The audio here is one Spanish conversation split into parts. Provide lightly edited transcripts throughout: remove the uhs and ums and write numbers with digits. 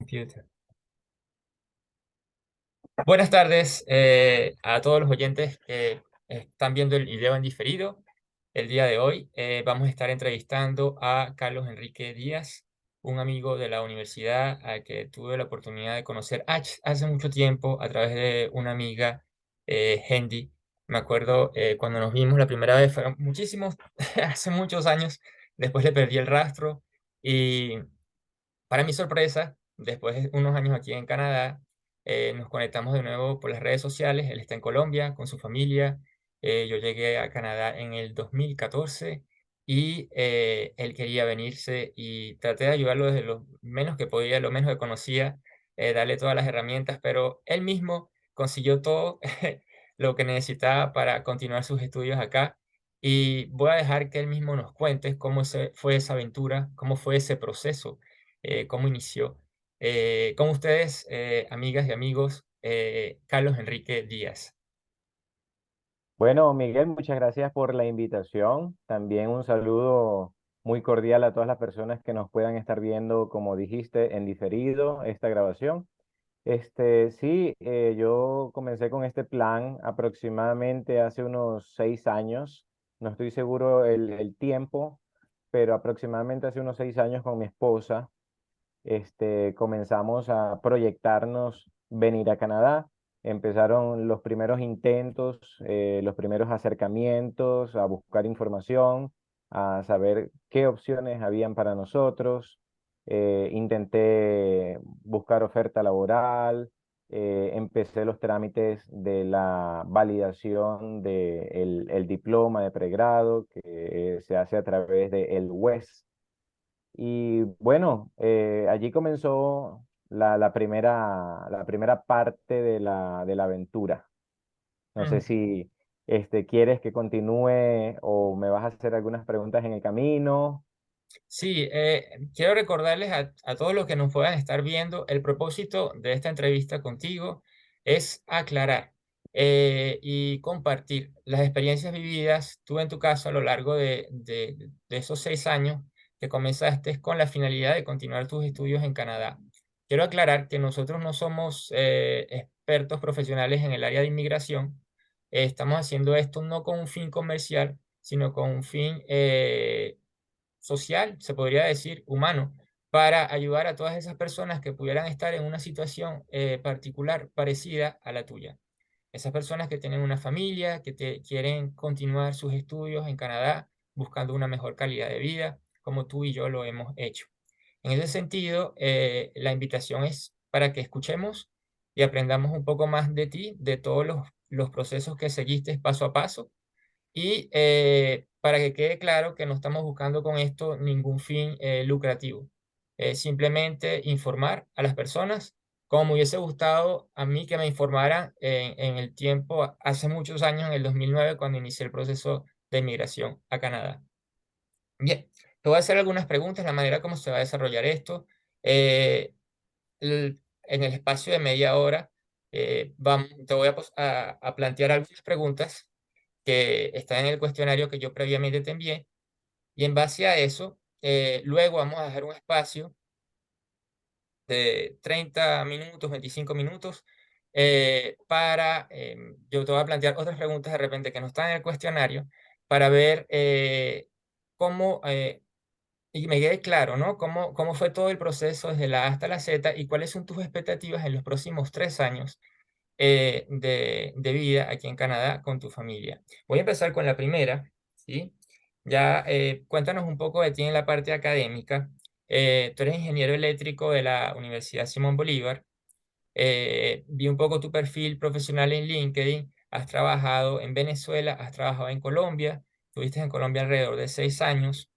Computer. Buenas tardes a todos los oyentes que están viendo el video en diferido. El día de hoy vamos a estar entrevistando a Carlos Enrique Díaz, un amigo de la universidad al que tuve la oportunidad de conocer hace mucho tiempo a través de una amiga, Hendy. Me acuerdo cuando nos vimos la primera vez, fueron muchísimos, hace muchos años. Después le perdí el rastro y para mi sorpresa, después de unos años aquí en Canadá, nos conectamos de nuevo por las redes sociales. Él está en Colombia con su familia. Yo llegué a Canadá en el 2014 y él quería venirse y traté de ayudarlo desde lo menos que podía, lo menos que conocía, darle todas las herramientas, pero él mismo consiguió todo lo que necesitaba para continuar sus estudios acá. Y voy a dejar que él mismo nos cuente cómo fue esa aventura, cómo fue ese proceso, cómo inició. Con ustedes, amigas y amigos, Carlos Enrique Díaz. Bueno, Miguel, muchas gracias por la invitación. También un saludo muy cordial a todas las personas que nos puedan estar viendo, como dijiste, en diferido esta grabación. Sí, yo comencé con este plan aproximadamente hace unos 6 años. No estoy seguro el tiempo, pero aproximadamente hace unos 6 años con mi esposa comenzamos a proyectarnos venir a Canadá. Empezaron los primeros intentos, los primeros acercamientos a buscar información, a saber qué opciones habían para nosotros. Intenté buscar oferta laboral, empecé los trámites de la validación del el diploma de pregrado que se hace a través de el WES. Y bueno, allí comenzó la primera parte de la aventura. No sé Mm. si quieres que continúe o me vas a hacer algunas preguntas en el camino. Sí, quiero recordarles a todos los que nos puedan estar viendo, el propósito de esta entrevista contigo es aclarar y compartir las experiencias vividas tú en tu caso a lo largo de esos 6 años que comenzaste con la finalidad de continuar tus estudios en Canadá. Quiero aclarar que nosotros no somos expertos profesionales en el área de inmigración. Estamos haciendo esto no con un fin comercial, sino con un fin social, se podría decir, humano, para ayudar a todas esas personas que pudieran estar en una situación particular parecida a la tuya. Esas personas que tienen una familia, que quieren continuar sus estudios en Canadá buscando una mejor calidad de vida, como tú y yo lo hemos hecho. En ese sentido, la invitación es para que escuchemos y aprendamos un poco más de ti, de todos los procesos que seguiste paso a paso y para que quede claro que no estamos buscando con esto ningún fin lucrativo. Simplemente informar a las personas, como me hubiese gustado a mí que me informaran en el tiempo, hace muchos años, en el 2009 cuando inicié el proceso de migración a Canadá. Bien, te voy a hacer algunas preguntas, la manera como se va a desarrollar esto. En el espacio de media hora, te voy a plantear algunas preguntas que está en el cuestionario que yo previamente te envié. Y en base a eso, luego vamos a dejar un espacio de 30 minutos, 25 minutos, yo te voy a plantear otras preguntas de repente que no están en el cuestionario para ver cómo, y me quede claro, ¿no? Cómo fue todo el proceso desde la A hasta la Z y cuáles son tus expectativas en los próximos 3 años de vida aquí en Canadá con tu familia. Voy a empezar con la primera, ¿sí? Ya cuéntanos un poco de ti en la parte académica. Tú eres ingeniero eléctrico de la Universidad Simón Bolívar. Vi un poco tu perfil profesional en LinkedIn. Has trabajado en Venezuela, has trabajado en Colombia. Estuviste en Colombia alrededor de 6 años.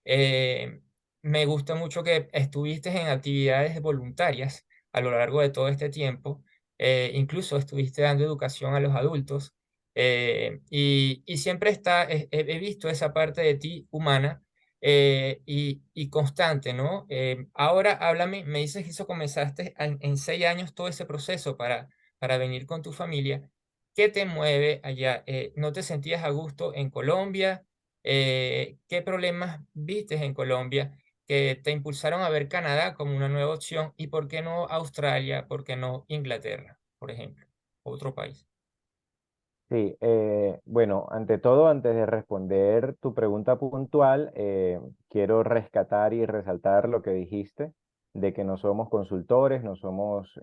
Eh, Me gusta mucho que estuviste en actividades voluntarias a lo largo de todo este tiempo. Incluso estuviste dando educación a los adultos. Y siempre he visto esa parte de ti humana y constante, ¿no? Ahora háblame, me dices que eso comenzaste en 6 años todo ese proceso para venir con tu familia. ¿Qué te mueve allá? ¿No te sentías a gusto en Colombia? ¿Qué problemas vistes en Colombia? que te impulsaron a ver Canadá como una nueva opción y por qué no Australia, por qué no Inglaterra, por ejemplo, otro país. Sí, bueno, ante todo, antes de responder tu pregunta puntual, quiero rescatar y resaltar lo que dijiste, de que no somos consultores, no somos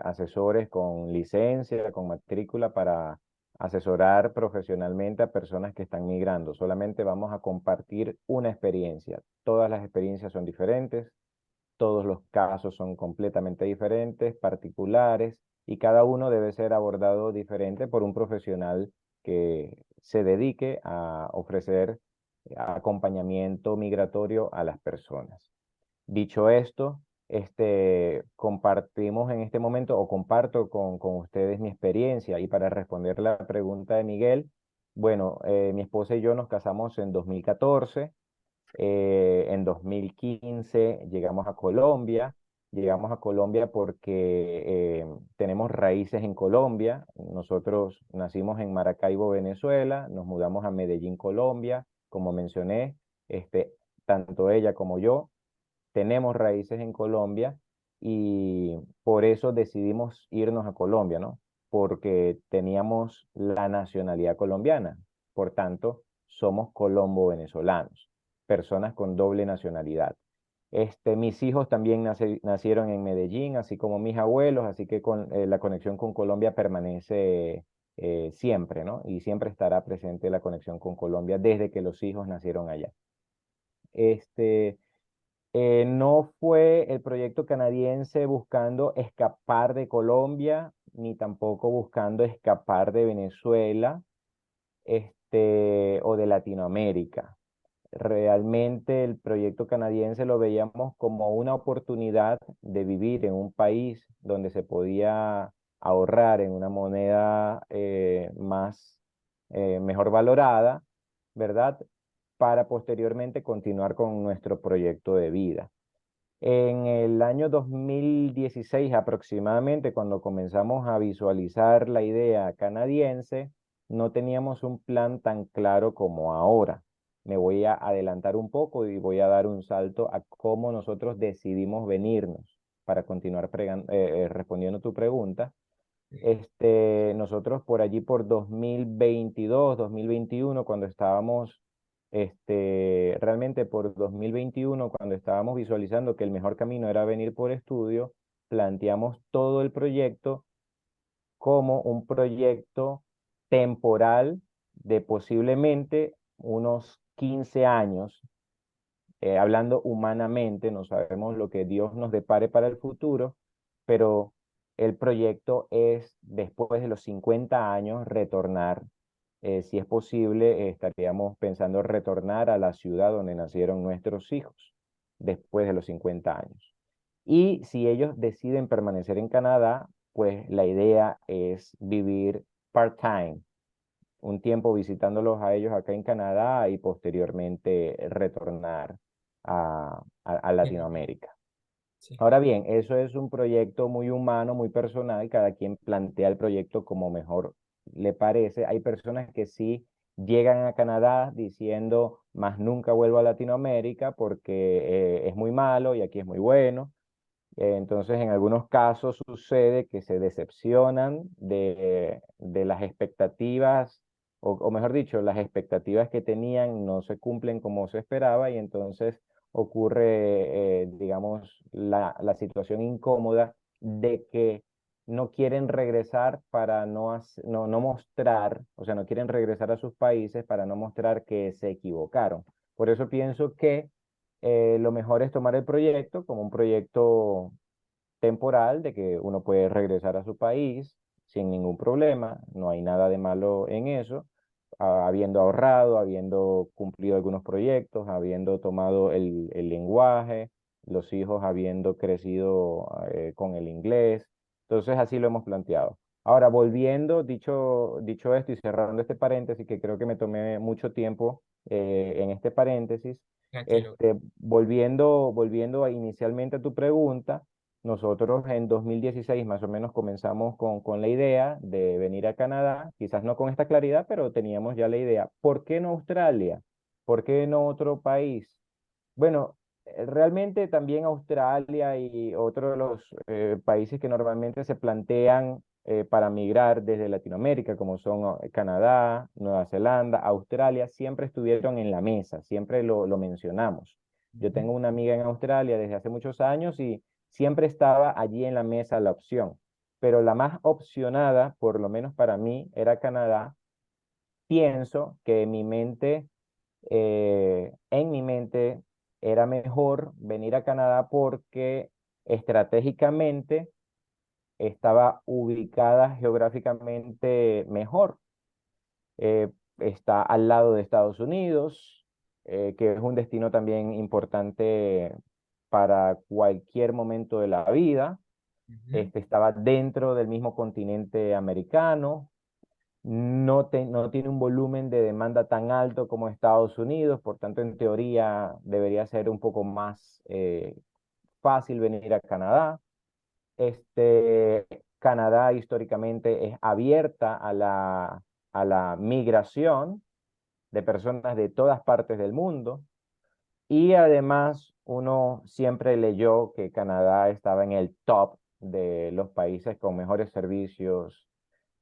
asesores con licencia, con matrícula para asesorar profesionalmente a personas que están migrando. Solamente vamos a compartir una experiencia. Todas las experiencias son diferentes, todos los casos son completamente diferentes, particulares, y cada uno debe ser abordado diferente por un profesional que se dedique a ofrecer acompañamiento migratorio a las personas. Dicho esto, compartimos en este momento o comparto con ustedes mi experiencia y para responder la pregunta de Miguel, bueno, mi esposa y yo nos casamos en 2014. En 2015 llegamos a Colombia. Llegamos a Colombia porque tenemos raíces en Colombia. Nosotros nacimos en Maracaibo, Venezuela, nos mudamos a Medellín, Colombia. Como mencioné, este, tanto ella como yo tenemos raíces en Colombia y por eso decidimos irnos a Colombia, ¿no? Porque teníamos la nacionalidad colombiana. Por tanto, somos colombo-venezolanos, personas con doble nacionalidad. Mis hijos también nacieron en Medellín, así como mis abuelos, así que la conexión con Colombia permanece siempre, ¿no? Y siempre estará presente la conexión con Colombia desde que los hijos nacieron allá. Este, no fue el proyecto canadiense buscando escapar de Colombia, ni tampoco buscando escapar de Venezuela, o de Latinoamérica. Realmente el proyecto canadiense lo veíamos como una oportunidad de vivir en un país donde se podía ahorrar en una moneda mejor valorada, ¿verdad? Para posteriormente continuar con nuestro proyecto de vida. En el año 2016 aproximadamente, cuando comenzamos a visualizar la idea canadiense, no teníamos un plan tan claro como ahora. Me voy a adelantar un poco y voy a dar un salto a cómo nosotros decidimos venirnos para continuar respondiendo tu pregunta. Nosotros por allí por 2022, 2021, cuando estábamos, realmente por 2021, cuando estábamos visualizando que el mejor camino era venir por estudio, planteamos todo el proyecto como un proyecto temporal de posiblemente unos 15 años, hablando humanamente, no sabemos lo que Dios nos depare para el futuro, pero el proyecto es después de los 50 años retornar. Si es posible, estaríamos pensando retornar a la ciudad donde nacieron nuestros hijos después de los 50 años. Y si ellos deciden permanecer en Canadá, pues la idea es vivir part-time, un tiempo visitándolos a ellos acá en Canadá y posteriormente retornar a Bien, ok. Latinoamérica. Sí, Ahora bien, eso es un proyecto muy humano, muy personal, cada quien plantea el proyecto como mejor le parece. Hay personas que sí llegan a Canadá diciendo, más nunca vuelvo a Latinoamérica porque es muy malo y aquí es muy bueno. Entonces, en algunos casos sucede que se decepcionan de las expectativas, o mejor dicho, las expectativas que tenían no se cumplen como se esperaba y entonces ocurre, digamos, la situación incómoda de que no quieren regresar para no mostrar, o sea, no quieren regresar a sus países para no mostrar que se equivocaron. Por eso pienso que lo mejor es tomar el proyecto como un proyecto temporal de que uno puede regresar a su país sin ningún problema, no hay nada de malo en eso, habiendo ahorrado, habiendo cumplido algunos proyectos, habiendo tomado el lenguaje, los hijos habiendo crecido con el inglés. Entonces así lo hemos planteado. Ahora, volviendo, dicho esto y cerrando este paréntesis, que creo que me tomé mucho tiempo en este paréntesis, tranquilo. volviendo inicialmente a tu pregunta, nosotros en 2016 más o menos comenzamos con la idea de venir a Canadá, quizás no con esta claridad, pero teníamos ya la idea. ¿Por qué no Australia? ¿Por qué no otro país? Bueno, Realmente también Australia y otros de los países que normalmente se plantean para migrar desde Latinoamérica, como son Canadá, Nueva Zelanda, Australia, siempre estuvieron en la mesa, siempre lo mencionamos. Yo Ujú, tengo una amiga en Australia desde hace muchos años y siempre estaba allí en la mesa la opción, pero la más opcionada, por lo menos para mí, era Canadá. Pienso que en mi mente era mejor venir a Canadá porque estratégicamente estaba ubicada geográficamente mejor. Está al lado de Estados Unidos, que es un destino también importante para cualquier momento de la vida. ujú, Estaba dentro del mismo continente americano, no tiene un volumen de demanda tan alto como Estados Unidos, por tanto, en teoría debería ser un poco más fácil venir a Canadá. Canadá históricamente es abierta a la migración de personas de todas partes del mundo y además uno siempre leyó que Canadá estaba en el top de los países con mejores servicios.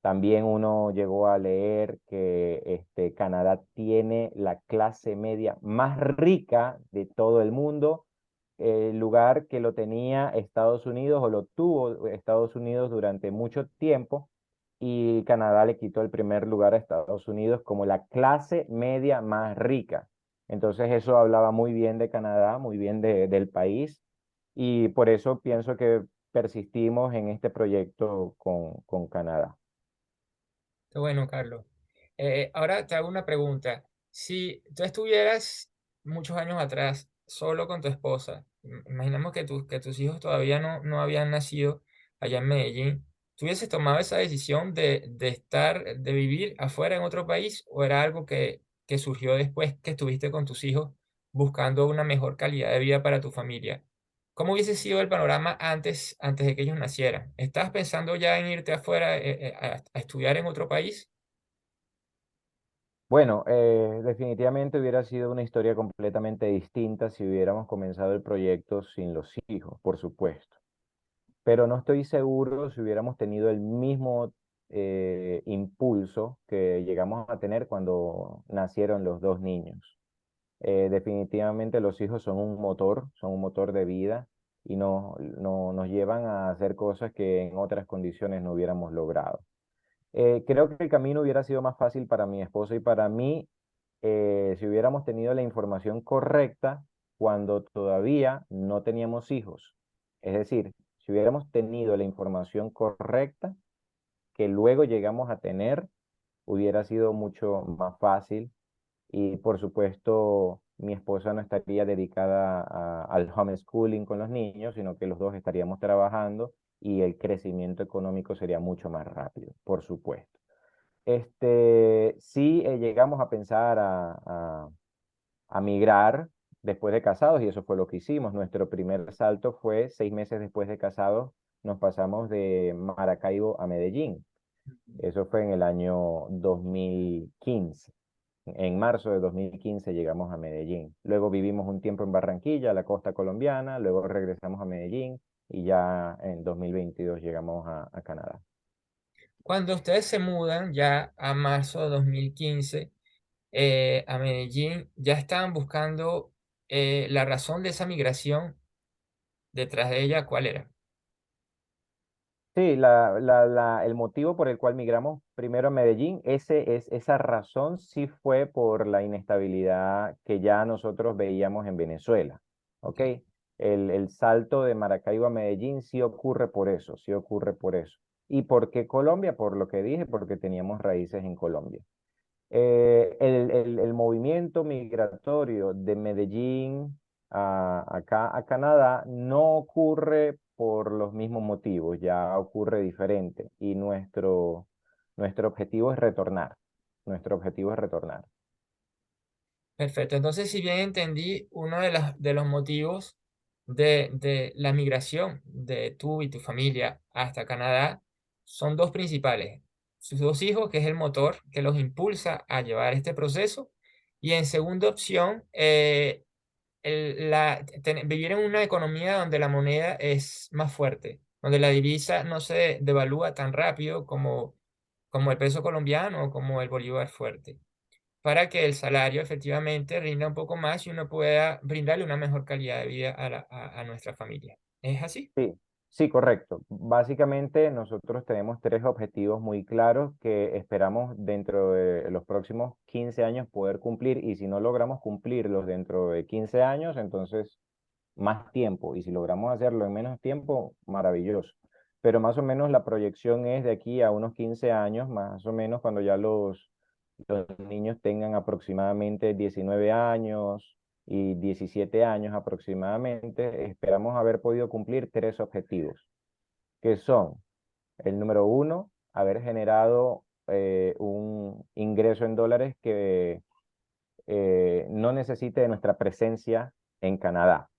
También uno llegó a leer que Canadá tiene la clase media más rica de todo el mundo, el lugar que lo tenía Estados Unidos o lo tuvo Estados Unidos durante mucho tiempo y Canadá le quitó el primer lugar a Estados Unidos como la clase media más rica. Entonces eso hablaba muy bien de Canadá, muy bien del país y por eso pienso que persistimos en este proyecto con Canadá. qué bueno, Carlos. Ahora te hago una pregunta. Si tú estuvieras muchos años atrás solo con tu esposa, imaginemos que, que tus hijos todavía no habían nacido allá en Medellín, ¿tú hubieses tomado esa decisión de estar, de vivir afuera en otro país o era algo que surgió después que estuviste con tus hijos buscando una mejor calidad de vida para tu familia? ¿Cómo hubiese sido el panorama antes de que ellos nacieran? ¿Estabas pensando ya en irte afuera a estudiar en otro país? Bueno, definitivamente hubiera sido una historia completamente distinta si hubiéramos comenzado el proyecto sin los hijos, por supuesto. Pero no estoy seguro si hubiéramos tenido el mismo impulso que llegamos a tener cuando nacieron los dos niños. Definitivamente los hijos son un motor de vida y nos llevan a hacer cosas que en otras condiciones no hubiéramos logrado. Creo que el camino hubiera sido más fácil para mi esposo y para mí si hubiéramos tenido la información correcta cuando todavía no teníamos hijos. Es decir, si hubiéramos tenido la información correcta que luego llegamos a tener, hubiera sido mucho más fácil y por supuesto mi esposa no estaría dedicada al homeschooling con los niños, sino que los dos estaríamos trabajando y el crecimiento económico sería mucho más rápido, por supuesto. Sí, llegamos a pensar a migrar después de casados y eso fue lo que hicimos. Nuestro primer salto fue 6 meses después de casados, nos pasamos de Maracaibo a Medellín. Eso fue en el año 2015. En marzo de 2015 llegamos a Medellín. Luego vivimos un tiempo en Barranquilla, la costa colombiana, luego regresamos a Medellín y ya en 2022 llegamos a Canadá. Cuando ustedes se mudan ya a marzo de 2015 a Medellín, ya estaban buscando la razón de esa migración detrás de ella, ¿cuál era? Sí, el motivo por el cual migramos primero a Medellín, esa razón sí fue por la inestabilidad que ya nosotros veíamos en Venezuela, ¿ok? Ok. El salto de Maracaibo a Medellín sí ocurre por eso, sí ocurre por eso. ¿Y por qué Colombia? Por lo que dije, porque teníamos raíces en Colombia. El movimiento migratorio de Medellín acá a Canadá no ocurre por los mismos motivos, ya ocurre diferente y nuestro objetivo es retornar. Nuestro objetivo es retornar. Perfecto. Entonces, si bien entendí, uno de los motivos de la migración de tú y tu familia hasta Canadá son dos principales. Sus dos hijos, que es el motor que los impulsa a llevar este proceso. Y en segunda opción, vivir en una economía donde la moneda es más fuerte, donde la divisa no se devalúa tan rápido como el peso colombiano o como el bolívar fuerte, para que el salario efectivamente rinda un poco más y uno pueda brindarle una mejor calidad de vida a nuestra familia. ¿Es así? Sí, sí, correcto. Básicamente nosotros tenemos tres objetivos muy claros que esperamos dentro de los próximos 15 años poder cumplir y si no logramos cumplirlos dentro de 15 años, entonces más tiempo y si logramos hacerlo en menos tiempo, maravilloso. Pero más o menos la proyección es de aquí a unos 15 años, más o menos cuando ya los niños tengan aproximadamente 19 años y 17 años aproximadamente, esperamos haber podido cumplir tres objetivos, que son el número uno, haber generado un ingreso en dólares que no necesite de nuestra presencia en Canadá.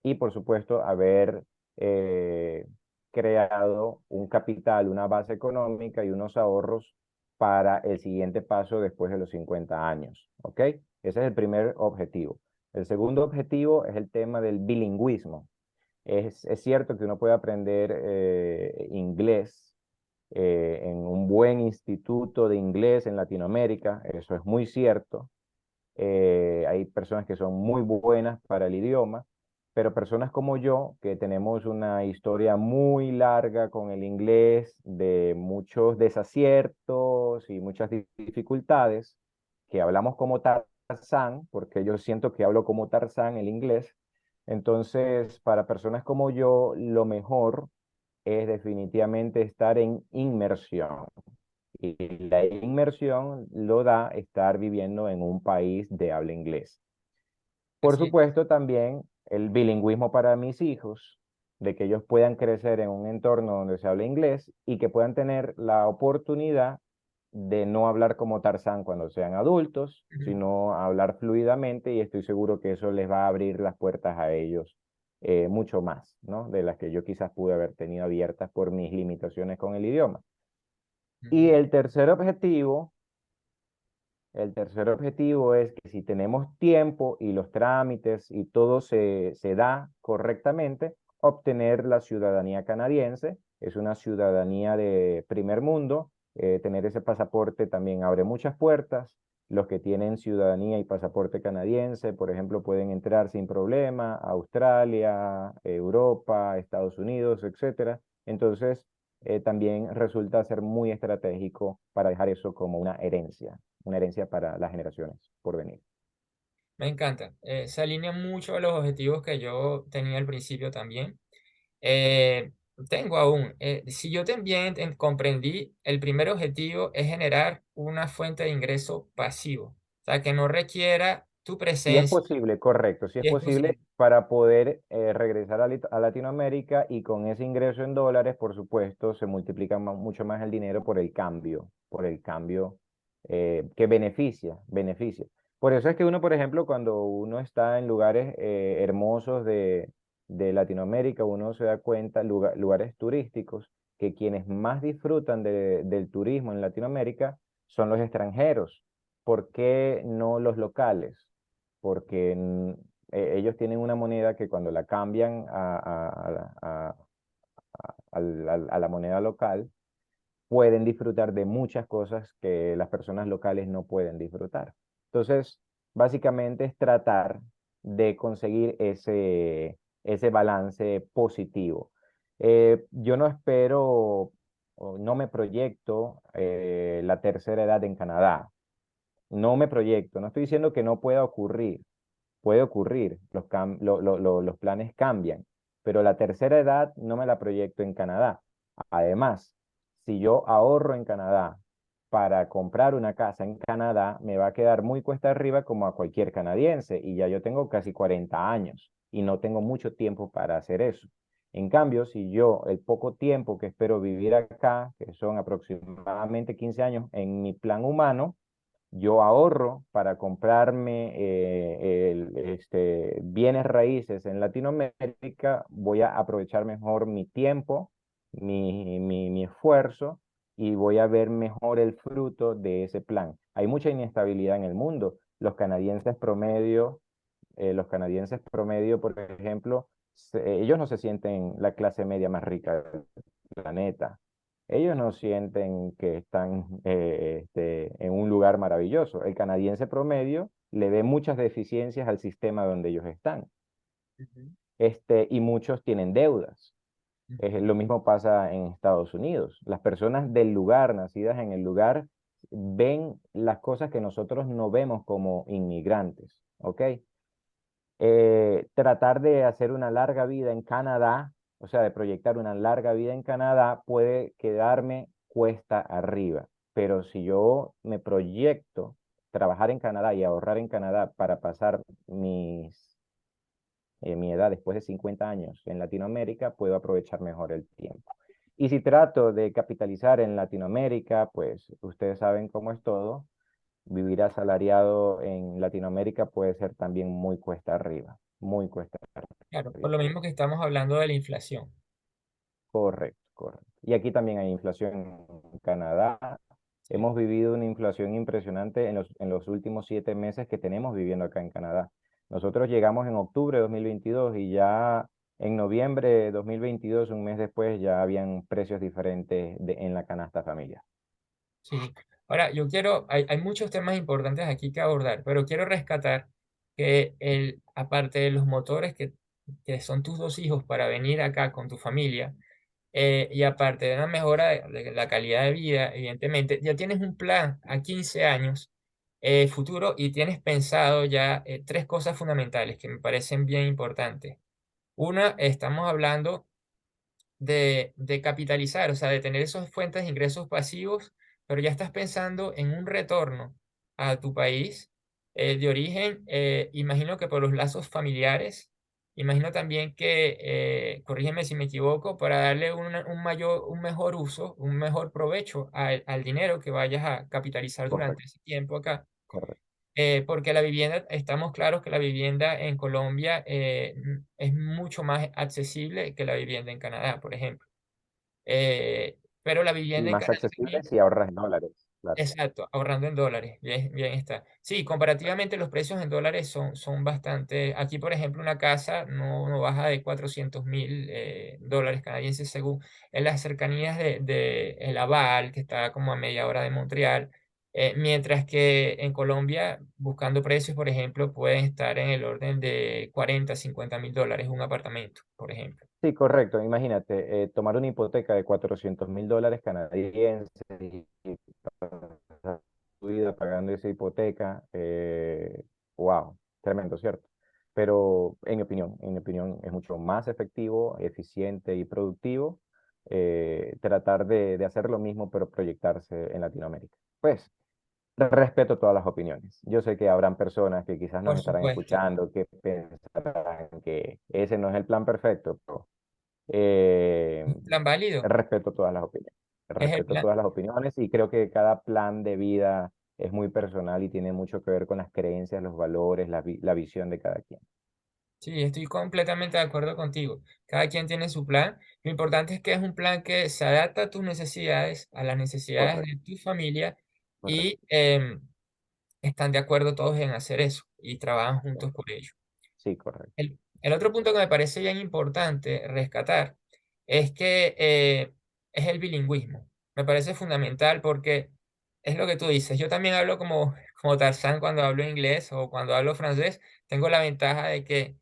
Y por supuesto, haber eh, creado un capital, una base económica y unos ahorros para el siguiente paso después de los 50 años. ¿Ok? Ese es el primer objetivo. El segundo objetivo es el tema del bilingüismo. Es cierto que uno puede aprender inglés en un buen instituto de inglés en Latinoamérica, eso es muy cierto, hay personas que son muy buenas para el idioma, pero personas como yo, que tenemos una historia muy larga con el inglés, de muchos desaciertos y muchas dificultades, que hablamos como Tarzán, porque yo siento que hablo como Tarzán el inglés, entonces para personas como yo, lo mejor es definitivamente estar en inmersión. Y la inmersión lo da estar viviendo en un país de habla inglés. Por Así es. supuesto, también el bilingüismo para mis hijos, de que ellos puedan crecer en un entorno donde se habla inglés y que puedan tener la oportunidad de no hablar como Tarzán cuando sean adultos, Ujú. sino hablar fluidamente y estoy seguro que eso les va a abrir las puertas a ellos mucho más, ¿no? De las que yo quizás pude haber tenido abiertas por mis limitaciones con el idioma. Y Mm. el tercer objetivo es que si tenemos tiempo y los trámites y todo se da correctamente, obtener la ciudadanía canadiense. Es una ciudadanía de primer mundo. Tener ese pasaporte también abre muchas puertas. Los que tienen ciudadanía y pasaporte canadiense, por ejemplo, pueden entrar sin problema a Australia, Europa, Estados Unidos, etcétera. Entonces, también resulta ser muy estratégico para dejar eso como una herencia para las generaciones por venir. Me encanta. Se alinea mucho a los objetivos que yo tenía al principio también. Eh, tengo aún, si yo también comprendí, el primer objetivo es generar una fuente de ingreso pasivo, o sea, que no requiera tu Si es presencia, posible, correcto, si es y es posible posible. para poder regresar a Latinoamérica y con ese ingreso en dólares, por supuesto, se multiplica mucho más el dinero por el cambio que beneficia. Por eso es que uno, por ejemplo, cuando uno está en lugares hermosos de Latinoamérica, uno se da cuenta, lugares turísticos, que quienes más disfrutan del turismo en Latinoamérica son los extranjeros. ¿Por qué no los locales? Porque ellos tienen una moneda que cuando la cambian a la moneda local, pueden disfrutar de muchas cosas que las personas locales no pueden disfrutar. Entonces, básicamente es tratar de conseguir ese balance positivo. Yo no espero o no me proyecto la tercera edad en Canadá. No me proyecto, no estoy diciendo que no puede ocurrir, los planes cambian, pero la tercera edad no me la proyecto en Canadá. Además, si yo ahorro en Canadá para comprar una casa en Canadá, me va a quedar muy cuesta arriba como a cualquier canadiense y ya yo tengo casi 40 años y no tengo mucho tiempo para hacer eso. En cambio, si yo el poco tiempo que espero vivir acá, que son aproximadamente 15 años en mi plan humano, yo ahorro para comprarme bienes raíces en Latinoamérica, voy a aprovechar mejor mi tiempo, mi esfuerzo y voy a ver mejor el fruto de ese plan. Hay mucha inestabilidad en el mundo. Los canadienses promedio los canadienses promedio, por ejemplo, ellos no se sienten la clase media más rica del planeta. Ellos no sienten que están en un lugar maravilloso. El canadiense promedio le ve muchas deficiencias al sistema donde ellos están. Ujú, Y muchos tienen deudas. ujú. Lo mismo pasa en Estados Unidos. Las personas del lugar, nacidas en el lugar, ven las cosas que nosotros no vemos como inmigrantes, ¿ok? Tratar de hacer una larga vida en Canadá, o sea, de proyectar una larga vida en Canadá, puede quedarme cuesta arriba. Pero si yo me proyecto trabajar en Canadá y ahorrar en Canadá para pasar mi edad después de 50 años en Latinoamérica, puedo aprovechar mejor el tiempo. Y si trato de capitalizar en Latinoamérica, pues ustedes saben cómo es todo. Vivir asalariado en Latinoamérica puede ser también muy cuesta arriba, muy cuesta Claro, por arriba. lo mismo que estamos hablando de la inflación. Correcto, correcto. Y aquí también hay inflación en Canadá. Sí, Hemos vivido una inflación impresionante en los últimos 7 meses que tenemos viviendo acá en Canadá. Nosotros llegamos en octubre de 2022 y ya en noviembre de 2022, un mes después, ya habían precios diferentes en la canasta familiar. sí. Ahora, hay muchos temas importantes aquí que abordar, pero quiero rescatar que aparte de los motores que son tus dos hijos para venir acá con tu familia, y aparte de una mejora de la calidad de vida, evidentemente, ya tienes un plan a 15 años futuro y tienes pensado ya tres cosas fundamentales que me parecen bien importantes. Una, estamos hablando de capitalizar, o sea, de tener esas fuentes de ingresos pasivos, pero ya estás pensando en un retorno a tu país de origen, imagino que por los lazos familiares, imagino también que, corrígeme si me equivoco, para darle un mejor uso, un mejor provecho al dinero que vayas a capitalizar durante Correcto, ese tiempo acá. correcto. Porque la vivienda, estamos claros que la vivienda en Colombia es mucho más accesible que la vivienda en Canadá, por ejemplo. Pero la Y vivienda en más Canadá accesible también, si ahorras en dólares, claro. exacto, ahorrando en dólares, bien, bien está. Sí, comparativamente los precios en dólares son bastante. Aquí, por ejemplo, una casa no baja de 400.000 dólares canadienses según en las cercanías de el Laval, que está como a media hora de Montreal. Mientras que en Colombia, buscando precios, por ejemplo, pueden estar en el orden de 40.000 50.000 dólares un apartamento, por ejemplo. Sí, correcto. Imagínate, tomar una hipoteca de $400.000 canadienses y pasar tu vida pagando esa hipoteca, wow, tremendo, ¿cierto? Pero en mi opinión, es mucho más efectivo, eficiente y productivo tratar de hacer lo mismo, pero proyectarse en Latinoamérica. Pues respeto todas las opiniones. Yo sé que habrán personas que quizás nos Por estarán supuesto. escuchando que pensarán que ese no es el plan perfecto, pero eh, Un plan válido. respeto todas las opiniones. Es el Respeto plan. todas las opiniones y creo que cada plan de vida es muy personal y tiene mucho que ver con las creencias, los valores, la visión de cada quien. Sí, estoy completamente de acuerdo contigo. Cada quien tiene su plan. Lo importante es que es un plan que se adapta a tus necesidades, a las necesidades Correcto, de tu familia correcto. y están de acuerdo todos en hacer eso y trabajan juntos por ello. Sí, correcto. El otro punto que me parece bien importante rescatar es que es el bilingüismo. Me parece fundamental porque es lo que tú dices. Yo también hablo como Tarzán cuando hablo inglés o cuando hablo francés. Tengo la ventaja de que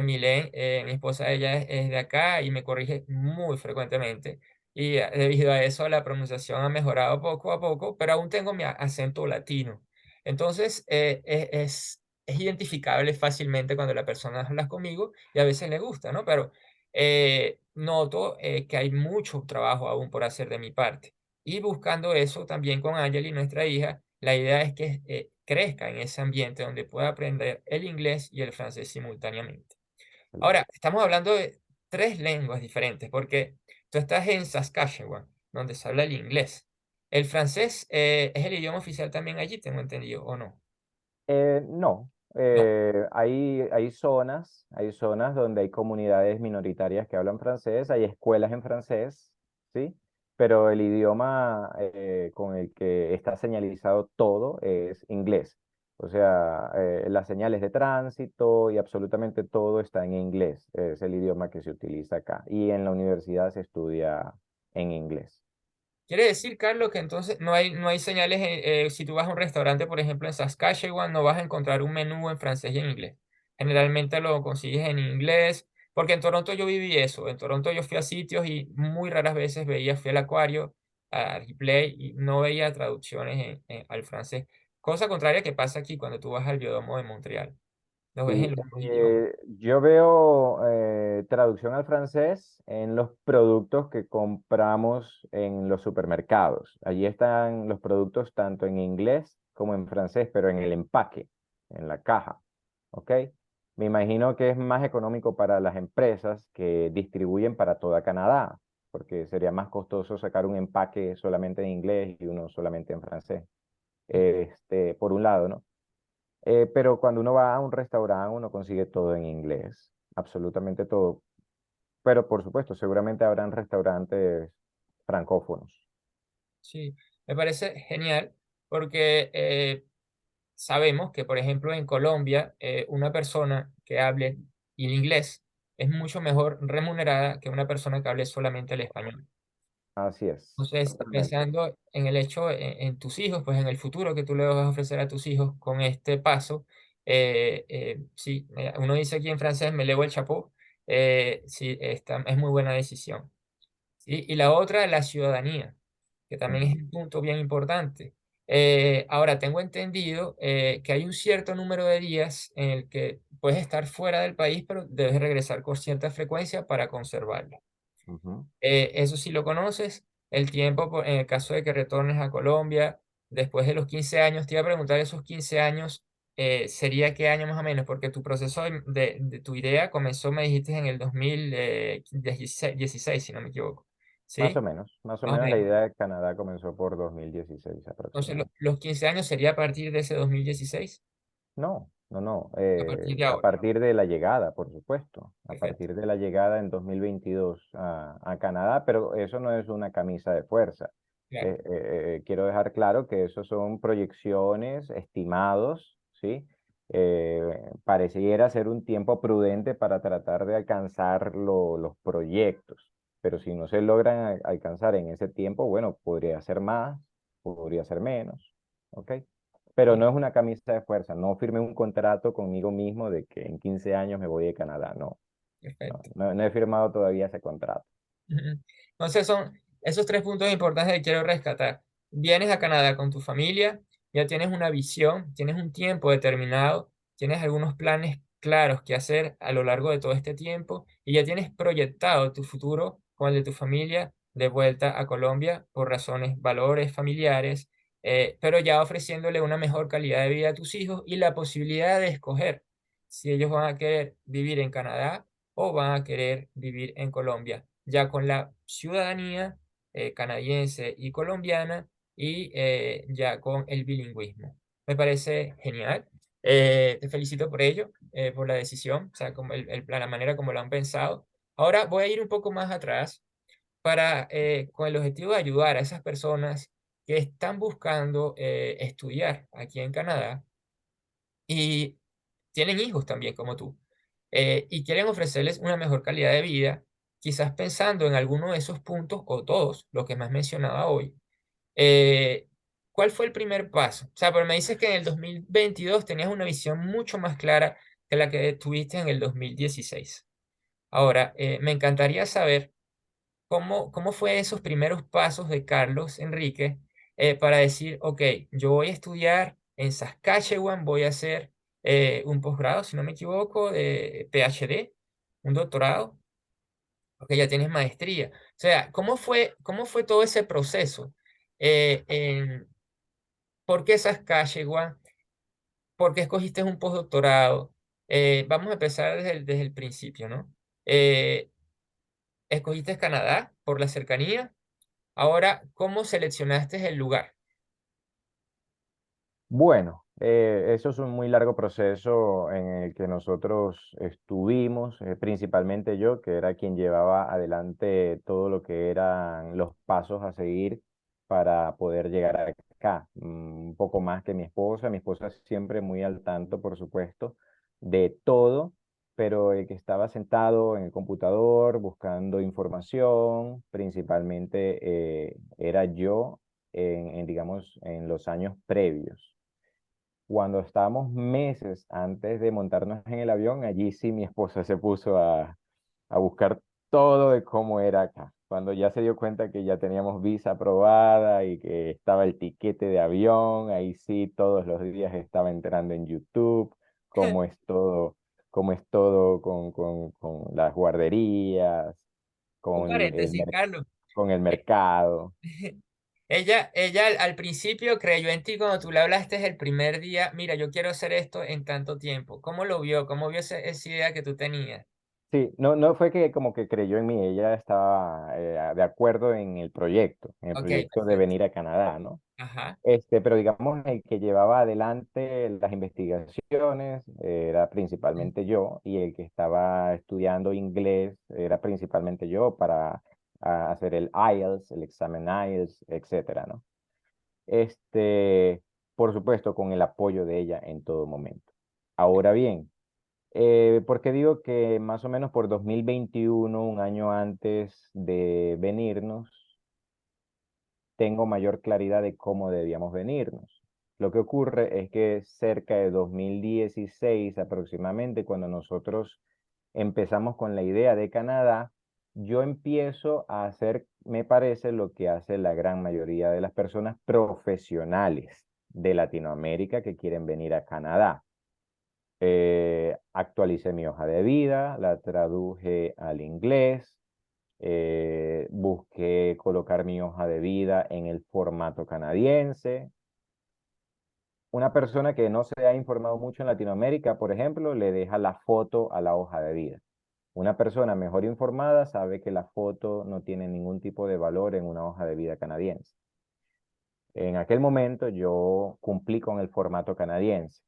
Milén, mi esposa, ella es de acá y me corrige muy frecuentemente. Y debido a eso la pronunciación ha mejorado poco a poco, pero aún tengo mi acento latino. Entonces, es identificable fácilmente cuando la persona habla conmigo y a veces le gusta, ¿no? Pero noto que hay mucho trabajo aún por hacer de mi parte. Y buscando eso también con Angeli, nuestra hija, la idea es que crezca en ese ambiente donde pueda aprender el inglés y el francés simultáneamente. Ahora, Excelente. estamos hablando de tres lenguas diferentes, porque tú estás en Saskatchewan, donde se habla el inglés. El francés es el idioma oficial también allí, tengo entendido, ¿o no? No, No. hay zonas donde hay comunidades minoritarias que hablan francés, hay escuelas en francés, ¿sí? Pero el idioma con el que está señalizado todo es inglés. O sea, las señales de tránsito y absolutamente todo está en inglés. Es el idioma que se utiliza acá. Y en la universidad se estudia en inglés. Quiere decir, Carlos, que entonces no hay señales, si tú vas a un restaurante, por ejemplo, en Saskatchewan, no vas a encontrar un menú en francés y en inglés. Generalmente lo consigues en inglés, porque en Toronto yo viví eso. En Toronto yo fui a sitios y muy raras veces fui al acuario, a Replay, y no veía traducciones al francés. Cosa contraria que pasa aquí cuando tú vas al Biodomo de Montreal. Lo ves en Sí, los dos idiomas. yo veo traducción al francés en los productos que compramos en los supermercados. Allí están los productos tanto en inglés como en francés, pero en el empaque, en la caja. ¿Ok? Me imagino que es más económico para las empresas que distribuyen para toda Canadá, porque sería más costoso sacar un empaque solamente en inglés y uno solamente en francés. Por un lado, ¿no? Pero cuando uno va a un restaurante, uno consigue todo en inglés, absolutamente todo. Pero por supuesto, seguramente habrán restaurantes francófonos. Sí, me parece genial porque sabemos que, por ejemplo, en Colombia, una persona que hable el inglés es mucho mejor remunerada que una persona que hable solamente el español. Así es, Entonces, totalmente. pensando en el hecho, en tus hijos, pues en el futuro que tú le vas a ofrecer a tus hijos con este paso, sí, uno dice aquí en francés, me levo el chapeau, sí, es muy buena decisión. ¿Sí? Y la otra, la ciudadanía, que también es Ujú, un punto bien importante. Ahora, tengo entendido que hay un cierto número de días en el que puedes estar fuera del país, pero debes regresar con cierta frecuencia para conservarlo. ujú. Eso sí lo conoces, el tiempo, en el caso de que retornes a Colombia, después de los 15 años, te iba a preguntar esos 15 años, ¿sería qué año más o menos? Porque tu proceso de tu idea comenzó, me dijiste, en el 2016, si no me equivoco. ¿Sí? Más o Más o menos la menos. idea de Canadá comenzó por 2016 Entonces, aproximadamente. los 15 años sería a partir de ese 2016, No, no, no. a partir de A ahora. partir de la llegada, por supuesto. A Perfecto. partir de la llegada en 2022 a Canadá, pero eso no es una camisa de fuerza. Claro, Quiero dejar claro que eso son proyecciones, estimados, ¿sí? Pareciera ser un tiempo prudente para tratar de alcanzar los proyectos, pero si no se logran alcanzar en ese tiempo, bueno, podría ser más, podría ser menos, ¿ok? Pero sí, no es una camisa de fuerza. No firmé un contrato conmigo mismo de que en 15 años me voy de Canadá. No, perfecto. no he firmado todavía ese contrato. Ujú. Entonces son esos tres puntos importantes que quiero rescatar. Vienes a Canadá con tu familia, ya tienes una visión, tienes un tiempo determinado, tienes algunos planes claros que hacer a lo largo de todo este tiempo y ya tienes proyectado tu futuro con el de tu familia de vuelta a Colombia por razones, valores familiares, pero ya ofreciéndole una mejor calidad de vida a tus hijos y la posibilidad de escoger si ellos van a querer vivir en Canadá o van a querer vivir en Colombia, ya con la ciudadanía canadiense y colombiana y ya con el bilingüismo. Me parece genial. Te felicito por ello, por la decisión, o sea, como la manera como lo han pensado. Ahora voy a ir un poco más atrás para, con el objetivo de ayudar a esas personas que están buscando estudiar aquí en Canadá y tienen hijos también como tú, y quieren ofrecerles una mejor calidad de vida, quizás pensando en alguno de esos puntos o todos, lo que me has mencionado hoy. eh, ¿Cuál fue el primer paso? O sea, pero me dices que en el 2022 tenías una visión mucho más clara que la que tuviste en el 2016. Ahora, me encantaría saber cómo fue esos primeros pasos de Carlos Enrique para decir, ok, yo voy a estudiar en Saskatchewan, voy a hacer un posgrado, si no me equivoco, de PhD, un doctorado, porque ya tienes maestría. O sea, cómo fue todo ese proceso? ¿Por qué Saskatchewan? ¿Por qué escogiste un postdoctorado? Vamos a empezar desde el principio, ¿no? Eh, ¿Escogiste Canadá por la cercanía? Ahora, ¿cómo seleccionaste el lugar? Bueno, eso es un muy largo proceso en el que nosotros estuvimos, principalmente yo, que era quien llevaba adelante todo lo que eran los pasos a seguir para poder llegar acá. Un poco más que mi esposa siempre muy al tanto, por supuesto, de todo, pero el que estaba sentado en el computador buscando información, principalmente era yo digamos, en los años previos. Cuando estábamos meses antes de montarnos en el avión, allí sí mi esposa se puso a buscar todo de cómo era acá. Cuando ya se dio cuenta que ya teníamos visa aprobada y que estaba el tiquete de avión, ahí sí todos los días estaba entrando en YouTube, cómo es todo con las guarderías, Un con paréntesis, Carlos. con el Eh, mercado. ella al principio creyó en ti cuando tú le hablaste el primer día, mira, yo quiero hacer esto en tanto tiempo. ¿Cómo lo vio? ¿Cómo vio esa idea que tú tenías? Sí, no, no fue que como que creyó en mí, ella estaba de acuerdo en el Ok, proyecto de perfecto. venir a Canadá, ¿no? Ajá. Pero digamos, el que llevaba adelante las investigaciones era principalmente yo, y el que estaba estudiando inglés era principalmente yo para hacer el IELTS, el examen IELTS, etcétera, ¿no? Este, por supuesto, con el apoyo de ella en todo momento. Ahora bien, porque digo que más o menos por 2021, un año antes de venirnos, tengo mayor claridad de cómo debíamos venirnos. Lo que ocurre es que cerca de 2016 aproximadamente, cuando nosotros empezamos con la idea de Canadá, yo empiezo a hacer, me parece, lo que hace la gran mayoría de las personas profesionales de Latinoamérica que quieren venir a Canadá. Actualicé mi hoja de vida, la traduje al inglés, busqué colocar mi hoja de vida en el formato canadiense. Una persona que no se ha informado mucho en Latinoamérica, por ejemplo, le deja la foto a la hoja de vida. Una persona mejor informada sabe que la foto no tiene ningún tipo de valor en una hoja de vida canadiense. En aquel momento yo cumplí con el formato canadiense.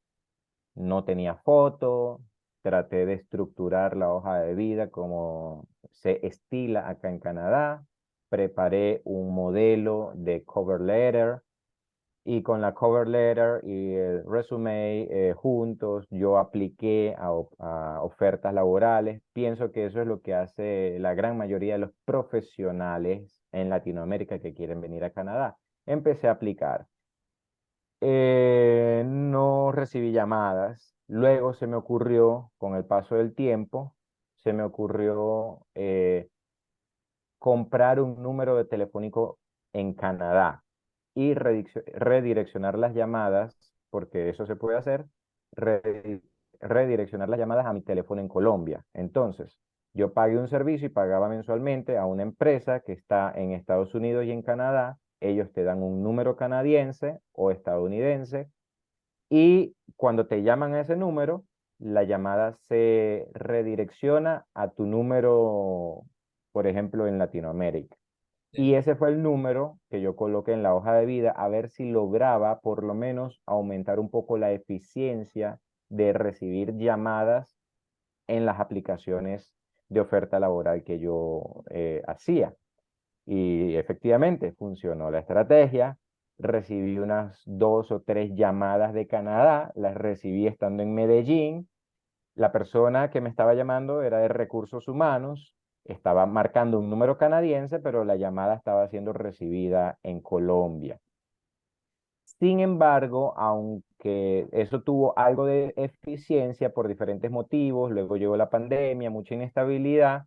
No tenía foto, traté de estructurar la hoja de vida como se estila acá en Canadá, preparé un modelo de cover letter y con la cover letter y el resume juntos yo apliqué a ofertas laborales. Pienso que eso es lo que hace la gran mayoría de los profesionales en Latinoamérica que quieren venir a Canadá. Empecé a aplicar. No recibí llamadas. Luego se me ocurrió, con el paso del tiempo, se me ocurrió comprar un número de telefónico en Canadá y redireccionar las llamadas, porque eso se puede hacer, re- redireccionar las llamadas a mi teléfono en Colombia. Entonces, yo pagué un servicio y pagaba mensualmente a una empresa que está en Estados Unidos y en Canadá. Ellos te dan un número canadiense o estadounidense y cuando te llaman a ese número, la llamada se redirecciona a tu número, por ejemplo, en Latinoamérica. Y Sí, ese fue el número que yo coloqué en la hoja de vida a ver si lograba por lo menos aumentar un poco la eficiencia de recibir llamadas en las aplicaciones de oferta laboral que yo hacía. Y efectivamente funcionó la estrategia. Recibí unas 2 o 3 llamadas de Canadá, las recibí estando en Medellín. La persona que me estaba llamando era de recursos humanos, estaba marcando un número canadiense, pero la llamada estaba siendo recibida en Colombia. Sin embargo, aunque eso tuvo algo de eficiencia por diferentes motivos, luego llegó la pandemia, mucha inestabilidad,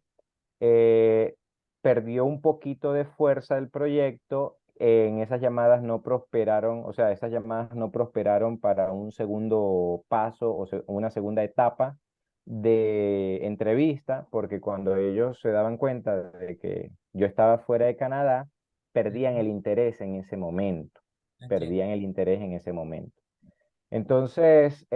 eh, perdió un poquito de fuerza el proyecto. En esas llamadas no prosperaron, o sea, esas llamadas no prosperaron para un segundo paso o una segunda etapa de entrevista, porque cuando ellos se daban cuenta de que yo estaba fuera de Canadá, perdían ujú, el interés en ese momento, entiendo. perdían el interés en ese momento. Entonces,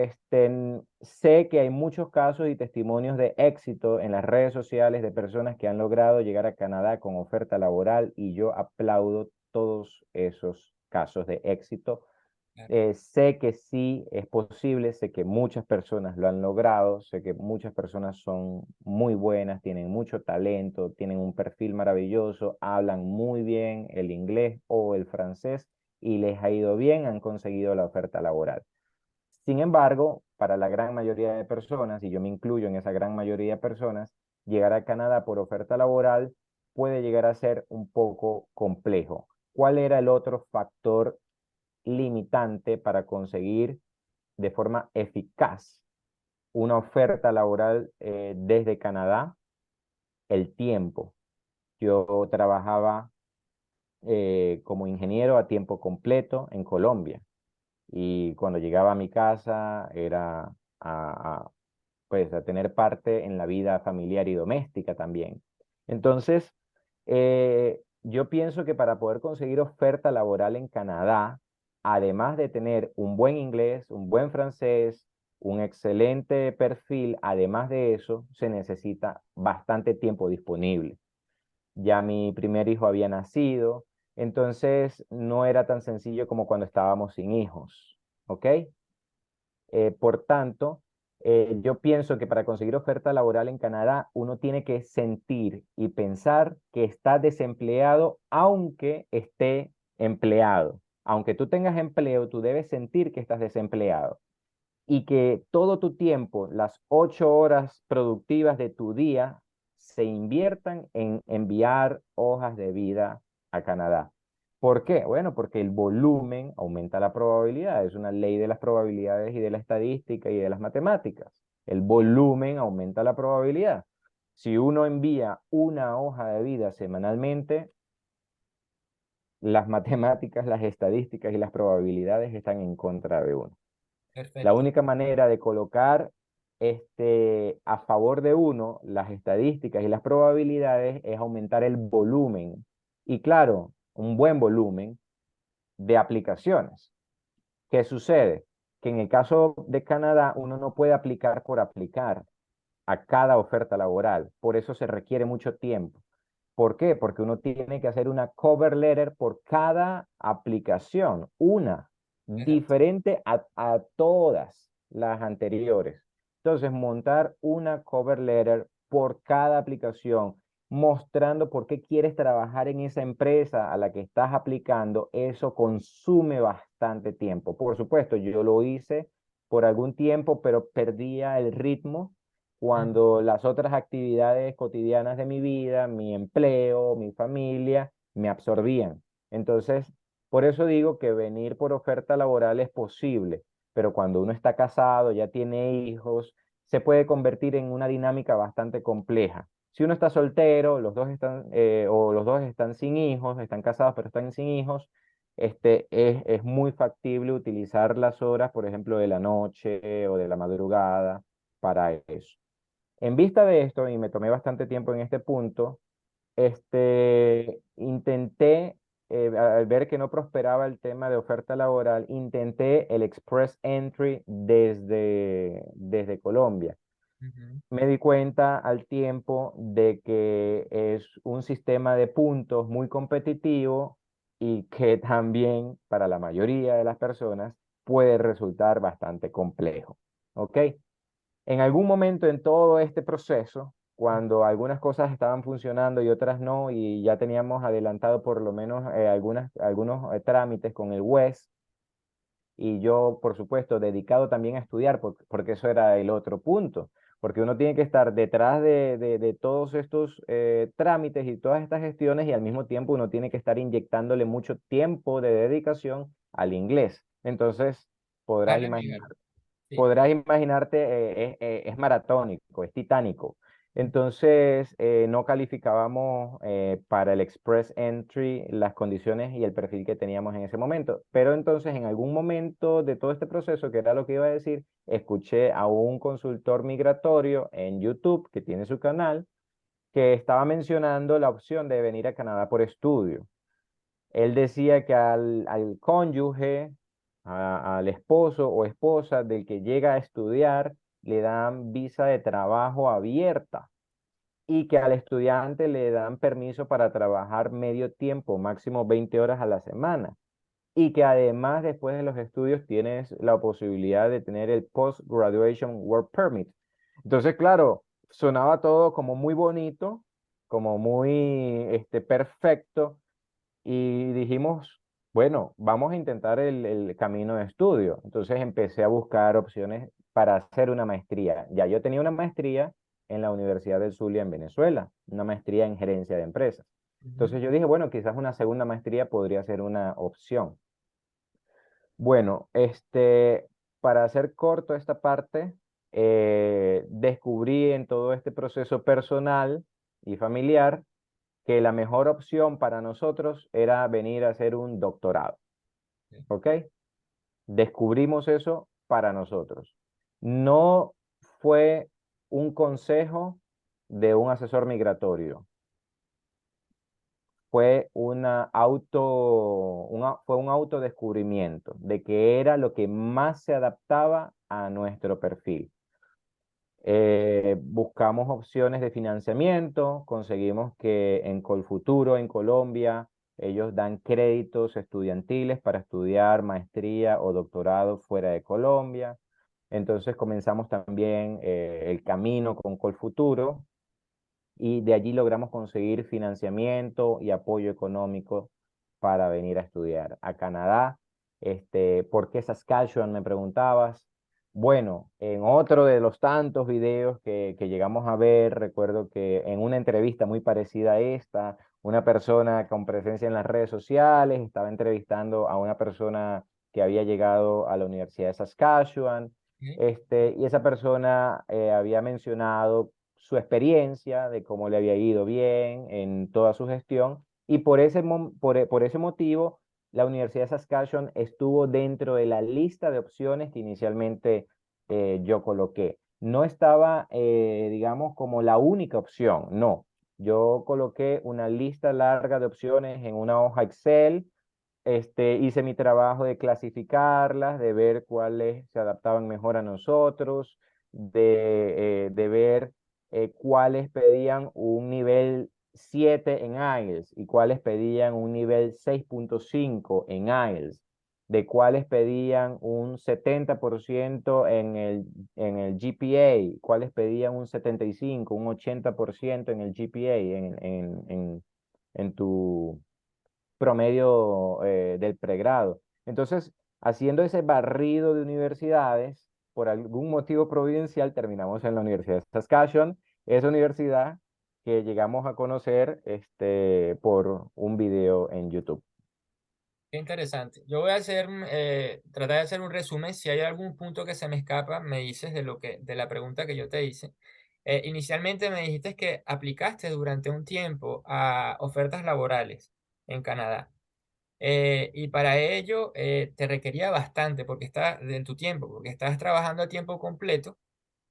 sé que hay muchos casos y testimonios de éxito en las redes sociales de personas que han logrado llegar a Canadá con oferta laboral y yo aplaudo todos esos casos de éxito claro, Sé que sí es posible, sé que muchas personas lo han logrado, sé que muchas personas son muy buenas, tienen mucho talento, tienen un perfil maravilloso, hablan muy bien el inglés o el francés y les ha ido bien, han conseguido la oferta laboral. Sin embargo, para la gran mayoría de personas, y yo me incluyo en esa gran mayoría de personas, llegar a Canadá por oferta laboral puede llegar a ser un poco complejo. ¿Cuál era el otro factor limitante para conseguir de forma eficaz una oferta laboral desde Canadá? El tiempo. Yo trabajaba como ingeniero a tiempo completo en Colombia y cuando llegaba a mi casa era pues, a tener parte en la vida familiar y doméstica también. Entonces, yo pienso que para poder conseguir oferta laboral en Canadá, además de tener un buen inglés, un buen francés, un excelente perfil, además de eso, se necesita bastante tiempo disponible. Ya mi primer hijo había nacido, entonces no era tan sencillo como cuando estábamos sin hijos, ¿ok? Por tanto, yo pienso que para conseguir oferta laboral en Canadá, uno tiene que sentir y pensar que está desempleado aunque esté empleado. Aunque tú tengas empleo, tú debes sentir que estás desempleado y que todo tu tiempo, las 8 horas productivas de tu día, se inviertan en enviar hojas de vida a Canadá. ¿Por qué? Bueno, porque el volumen aumenta la probabilidad. Es una ley de las probabilidades y de la estadística y de las matemáticas. El volumen aumenta la probabilidad. Si uno envía una hoja de vida semanalmente, las matemáticas, las estadísticas y las probabilidades están en contra de uno. La perfecto. única manera de colocar a favor de uno las estadísticas y las probabilidades es aumentar el volumen. Y claro, un buen volumen de aplicaciones. ¿Qué sucede? Que en el caso de Canadá, uno no puede aplicar por aplicar a cada oferta laboral. Por eso se requiere mucho tiempo. ¿Por qué? Porque uno tiene que hacer una cover letter por cada aplicación, una, Exacto. diferente a todas las anteriores. Entonces, montar una cover letter por cada aplicación, mostrando por qué quieres trabajar en esa empresa a la que estás aplicando, eso consume bastante tiempo. Por supuesto, yo lo hice por algún tiempo, pero perdía el ritmo Ujú. cuando las otras actividades cotidianas de mi vida, mi empleo, mi familia, me absorbían. Entonces, por eso digo que venir por oferta laboral es posible, pero cuando uno está casado, ya tiene hijos, se puede convertir en una dinámica bastante compleja. Si uno está soltero, los dos están, o los dos están sin hijos, están casados pero están sin hijos, es muy factible utilizar las horas, por ejemplo, de la noche o de la madrugada para eso. En vista de esto, y me tomé bastante tiempo en este punto, intenté, al ver que no prosperaba el tema de oferta laboral, intenté el Express Entry desde Colombia. Ujú. Me di cuenta al tiempo de que es un sistema de puntos muy competitivo y que también para la mayoría de las personas puede resultar bastante complejo. ¿Ok? En algún momento en todo este proceso, cuando algunas cosas estaban funcionando y otras no, y ya teníamos adelantado por lo menos algunos trámites con el WES, y yo, por supuesto, dedicado también a estudiar, porque eso era el otro punto, porque uno tiene que estar detrás de todos estos trámites y todas estas gestiones y al mismo tiempo uno tiene que estar inyectándole mucho tiempo de dedicación al inglés. Entonces, podrás Darle imaginar nivel. Sí. podrás imaginarte, es maratónico, es titánico. Entonces, no calificábamos para el Express Entry las condiciones y el perfil que teníamos en ese momento. Pero entonces, en algún momento de todo este proceso, que era lo que iba a decir, escuché a un consultor migratorio en YouTube que tiene su canal, que estaba mencionando la opción de venir a Canadá por estudio. Él decía que al cónyuge, al esposo o esposa del que llega a estudiar, le dan visa de trabajo abierta y que al estudiante le dan permiso para trabajar medio tiempo, máximo 20 horas a la semana. y que además después de los estudios tienes la posibilidad de tener el Post-Graduation Work Permit. Entonces, claro, sonaba todo como muy bonito, como muy perfecto, y dijimos, bueno, vamos a intentar el camino de estudio. Entonces empecé a buscar opciones para hacer una maestría. Ya yo tenía una maestría en la Universidad del Zulia en Venezuela, una maestría en gerencia de empresas. Ujú. Entonces yo dije, bueno, quizás una segunda maestría podría ser una opción. Bueno, para hacer corto esta parte, descubrí en todo este proceso personal y familiar que la mejor opción para nosotros era venir a hacer un doctorado, Sí. ¿ok? Descubrimos eso para nosotros. No fue un consejo de un asesor migratorio, fue un autodescubrimiento de que era lo que más se adaptaba a nuestro perfil. Buscamos opciones de financiamiento, conseguimos que en Colfuturo, en Colombia, ellos dan créditos estudiantiles para estudiar maestría o doctorado fuera de Colombia. Entonces comenzamos también el camino con Colfuturo y de allí logramos conseguir financiamiento y apoyo económico para venir a estudiar a Canadá. ¿Por qué Saskatchewan? Me preguntabas. Bueno, en otro de los tantos videos que llegamos a ver, recuerdo que en una entrevista muy parecida a esta, una persona con presencia en las redes sociales estaba entrevistando a una persona que había llegado a la Universidad de Saskatchewan, Ok. y esa persona había mencionado su experiencia, de cómo le había ido bien en toda su gestión, y por ese motivo la Universidad de Saskatchewan estuvo dentro de la lista de opciones que inicialmente yo coloqué. No estaba, digamos, como la única opción, no. Yo coloqué una lista larga de opciones en una hoja Excel. Hice mi trabajo de clasificarlas, de ver cuáles se adaptaban mejor a nosotros, de ver cuáles pedían un nivel 7 en IELTS y cuáles pedían un nivel 6.5 en IELTS, de cuáles pedían un 70% en el GPA, cuáles pedían un 75, un 80% en el GPA, en tu promedio del pregrado. Entonces, haciendo ese barrido de universidades, por algún motivo providencial, terminamos en la Universidad de Saskatchewan, esa universidad que llegamos a conocer por un video en YouTube. Qué interesante. Yo voy a hacer, tratar de hacer un resumen. Si hay algún punto que se me escapa, me dices de la pregunta que yo te hice. Inicialmente me dijiste que aplicaste durante un tiempo a ofertas laborales en Canadá. Y para ello te requería bastante porque está en tu tiempo, porque estabas trabajando a tiempo completo,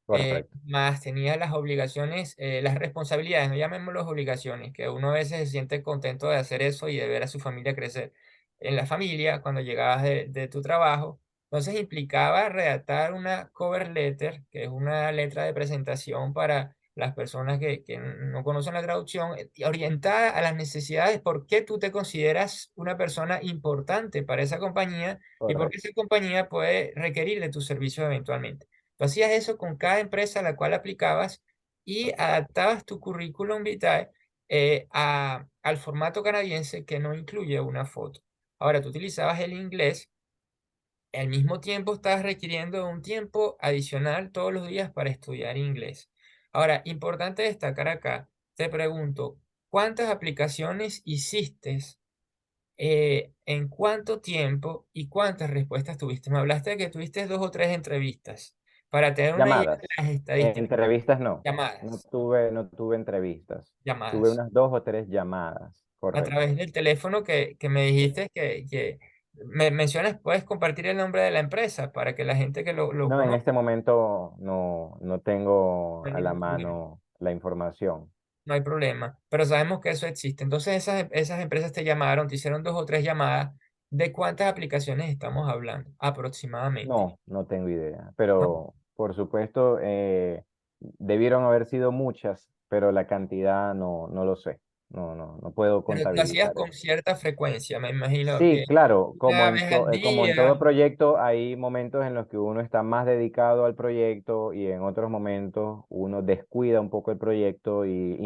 Correcto, más tenías las obligaciones, las responsabilidades, no llamémoslas obligaciones, que uno a veces se siente contento de hacer eso y de ver a su familia crecer. En la familia, cuando llegabas de tu trabajo, entonces implicaba redactar una cover letter, que es una letra de presentación para las personas que no conocen la traducción, orientada a las necesidades, por qué tú te consideras una persona importante para esa compañía y por qué correcto, esa compañía puede requerir de tus servicios eventualmente. Tú hacías eso con cada empresa a la cual aplicabas y adaptabas tu currículum vitae al formato canadiense que no incluye una foto. Ahora, tú utilizabas el inglés, al mismo tiempo estabas requiriendo un tiempo adicional todos los días para estudiar inglés. Ahora, importante destacar acá, te pregunto, ¿cuántas aplicaciones hiciste? ¿En cuánto tiempo y cuántas respuestas tuviste? Me hablaste de que tuviste dos o tres entrevistas. Para tener una idea de llamadas. las estadísticas, Entrevistas no, llamadas, no tuve entrevistas. Tuve llamadas, unas 2 o 3 llamadas, a correcto. través del teléfono que me dijiste que me mencionas, puedes compartir el nombre de la empresa para que la gente que lo No, en conozca este momento no no tengo hay a la ningún problema. mano la información. No hay problema, pero sabemos que eso existe. Entonces esas empresas te llamaron, te hicieron dos o tres llamadas. ¿De cuántas aplicaciones estamos hablando aproximadamente? No tengo idea, ¿No? pero por supuesto debieron haber sido muchas, pero la cantidad no lo sé. no puedo Pero lo hacías contabilizar con eso. cierta frecuencia, me imagino Sí, que claro, una vez al como en todo día. proyecto, hay momentos en los que uno está más dedicado al proyecto y en otros momentos uno descuida un poco el proyecto y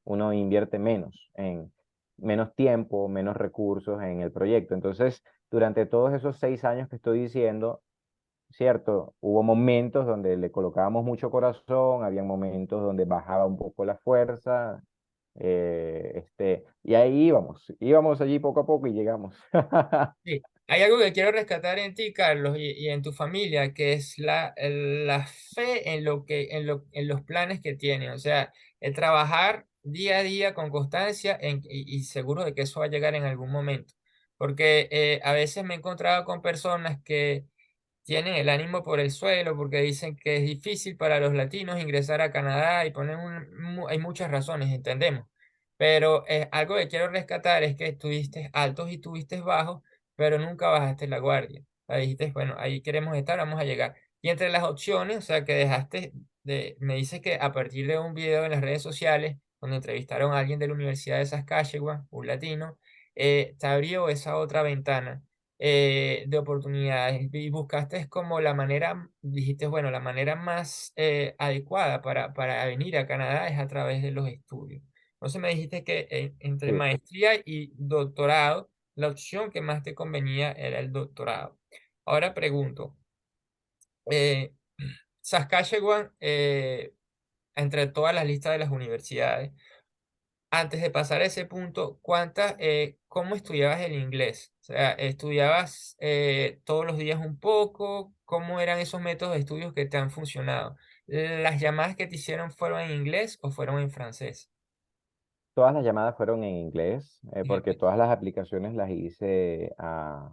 uno invierte menos tiempo, menos recursos en el proyecto. Entonces, durante todos esos 6 años que estoy diciendo, cierto, hubo momentos donde le colocábamos mucho corazón, había momentos donde bajaba un poco la fuerza, y ahí íbamos allí poco a poco y llegamos. Sí, hay algo que quiero rescatar en ti, Carlos, y en tu familia, que es la fe en en los planes que tienen. O sea, el trabajar día a día con constancia y seguro de que eso va a llegar en algún momento. Porque a veces me he encontrado con personas que tienen el ánimo por el suelo porque dicen que es difícil para los latinos ingresar a Canadá y ponen hay muchas razones, entendemos. Pero algo que quiero rescatar es que tuviste altos y tuviste bajos, pero nunca bajaste la guardia. O sea, dijiste, bueno, ahí queremos estar, vamos a llegar. Y entre las opciones, o sea, que dejaste me dices que a partir de un video en las redes sociales, donde entrevistaron a alguien de la Universidad de Saskatchewan, un latino, te abrió esa otra ventana de oportunidades y buscaste como la manera, dijiste, bueno, la manera más adecuada para venir a Canadá es a través de los estudios. Entonces me dijiste que entre Sí, maestría y doctorado, la opción que más te convenía era el doctorado. Ahora pregunto, eh, Saskatchewan, entre todas las listas de las universidades, antes de pasar a ese punto, ¿cómo estudiabas el inglés? O sea, ¿estudiabas todos los días un poco? ¿Cómo eran esos métodos de estudios que te han funcionado? ¿Las llamadas que te hicieron fueron en inglés o fueron en francés? todas las llamadas fueron en inglés, En porque inglés. todas las aplicaciones las hice a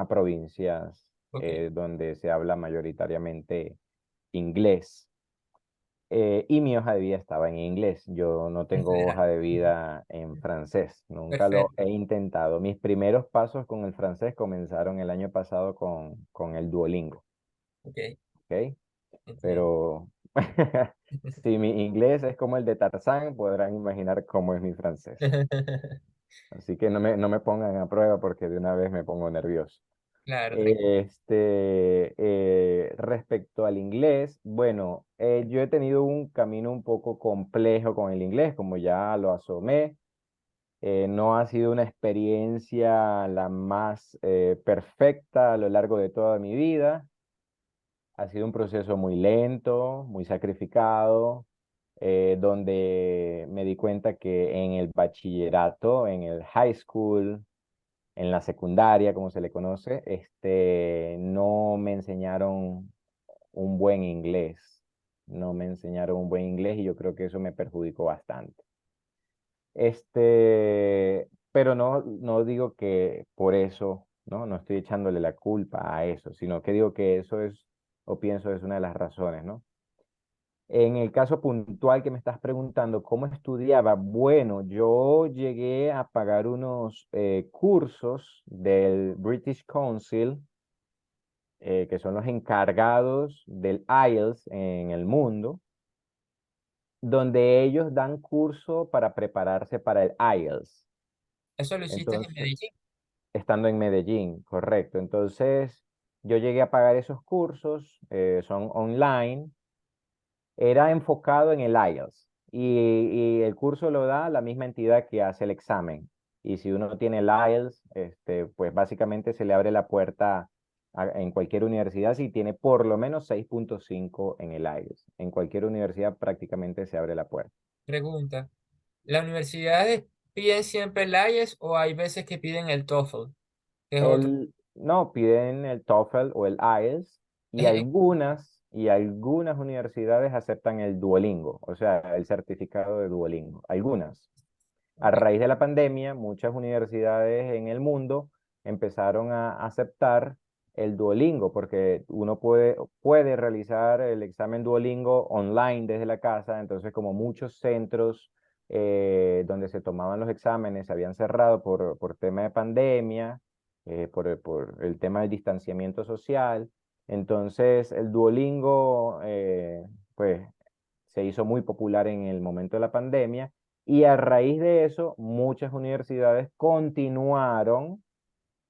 provincias Ok, donde se habla mayoritariamente inglés. Y mi hoja de vida estaba en inglés. Yo no en tengo federal. hoja de vida en francés. Nunca lo Perfecto. he intentado. Mis primeros pasos con el francés comenzaron el año pasado con el Duolingo. Ok, ¿Ok? entiendo. Pero si mi inglés es como el de Tarzán, podrán imaginar cómo es mi francés. Así que no me pongan a prueba porque de una vez me pongo nervioso. Claro, tranquilo. Respecto al inglés, bueno, yo he tenido un camino un poco complejo con el inglés, como ya lo asomé. No ha sido una experiencia la más perfecta a lo largo de toda mi vida. Ha sido un proceso muy lento, muy sacrificado, donde me di cuenta que en el bachillerato, en el high school, en la secundaria, como se le conoce, no me enseñaron un buen inglés. No me enseñaron un buen inglés y yo creo que eso me perjudicó bastante. Pero no digo que por eso, ¿no? No estoy echándole la culpa a eso, sino que digo que eso es, o pienso es una de las razones, ¿no? En el caso puntual que me estás preguntando, ¿cómo estudiaba? Bueno, yo llegué a pagar unos cursos del British Council, que son los encargados del IELTS en el mundo, donde ellos dan curso para prepararse para el IELTS. Eso lo hiciste en Entonces, Medellín. estando en Medellín, correcto. Entonces, yo llegué a pagar esos cursos, son online. Era enfocado en el IELTS y el curso lo da la misma entidad que hace el examen. Y si uno tiene el IELTS, pues básicamente se le abre la puerta en cualquier universidad si tiene por lo menos 6.5 en el IELTS. En cualquier universidad prácticamente se abre la puerta. Pregunta, ¿las universidades piden siempre el IELTS o hay veces que piden el TOEFL, que es otro? No, piden el TOEFL o el IELTS y algunas universidades aceptan el Duolingo, o sea, el certificado de Duolingo. Algunas. A Ok, raíz de la pandemia, muchas universidades en el mundo empezaron a aceptar el Duolingo, porque uno puede realizar el examen Duolingo online desde la casa, entonces como muchos centros donde se tomaban los exámenes se habían cerrado por tema de pandemia, por el tema del distanciamiento social, entonces el Duolingo pues se hizo muy popular en el momento de la pandemia Y a raíz de eso, muchas universidades continuaron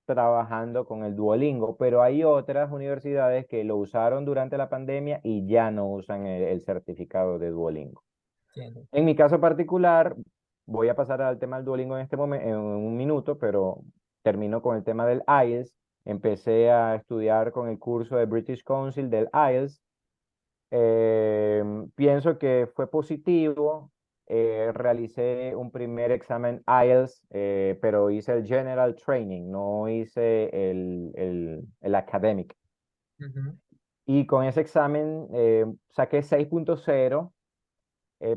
trabajando con el Duolingo, pero hay otras universidades que lo usaron durante la pandemia y ya no usan el certificado de Duolingo. entiendo. En mi caso particular, voy a pasar al tema del Duolingo en este momento, en un minuto, pero termino con el tema del IELTS. Empecé a estudiar con el curso de British Council del IELTS. Pienso que fue positivo. Realicé un primer examen IELTS, pero hice el General Training, no hice el Academic. Ujú. Y con ese examen saqué 6.0.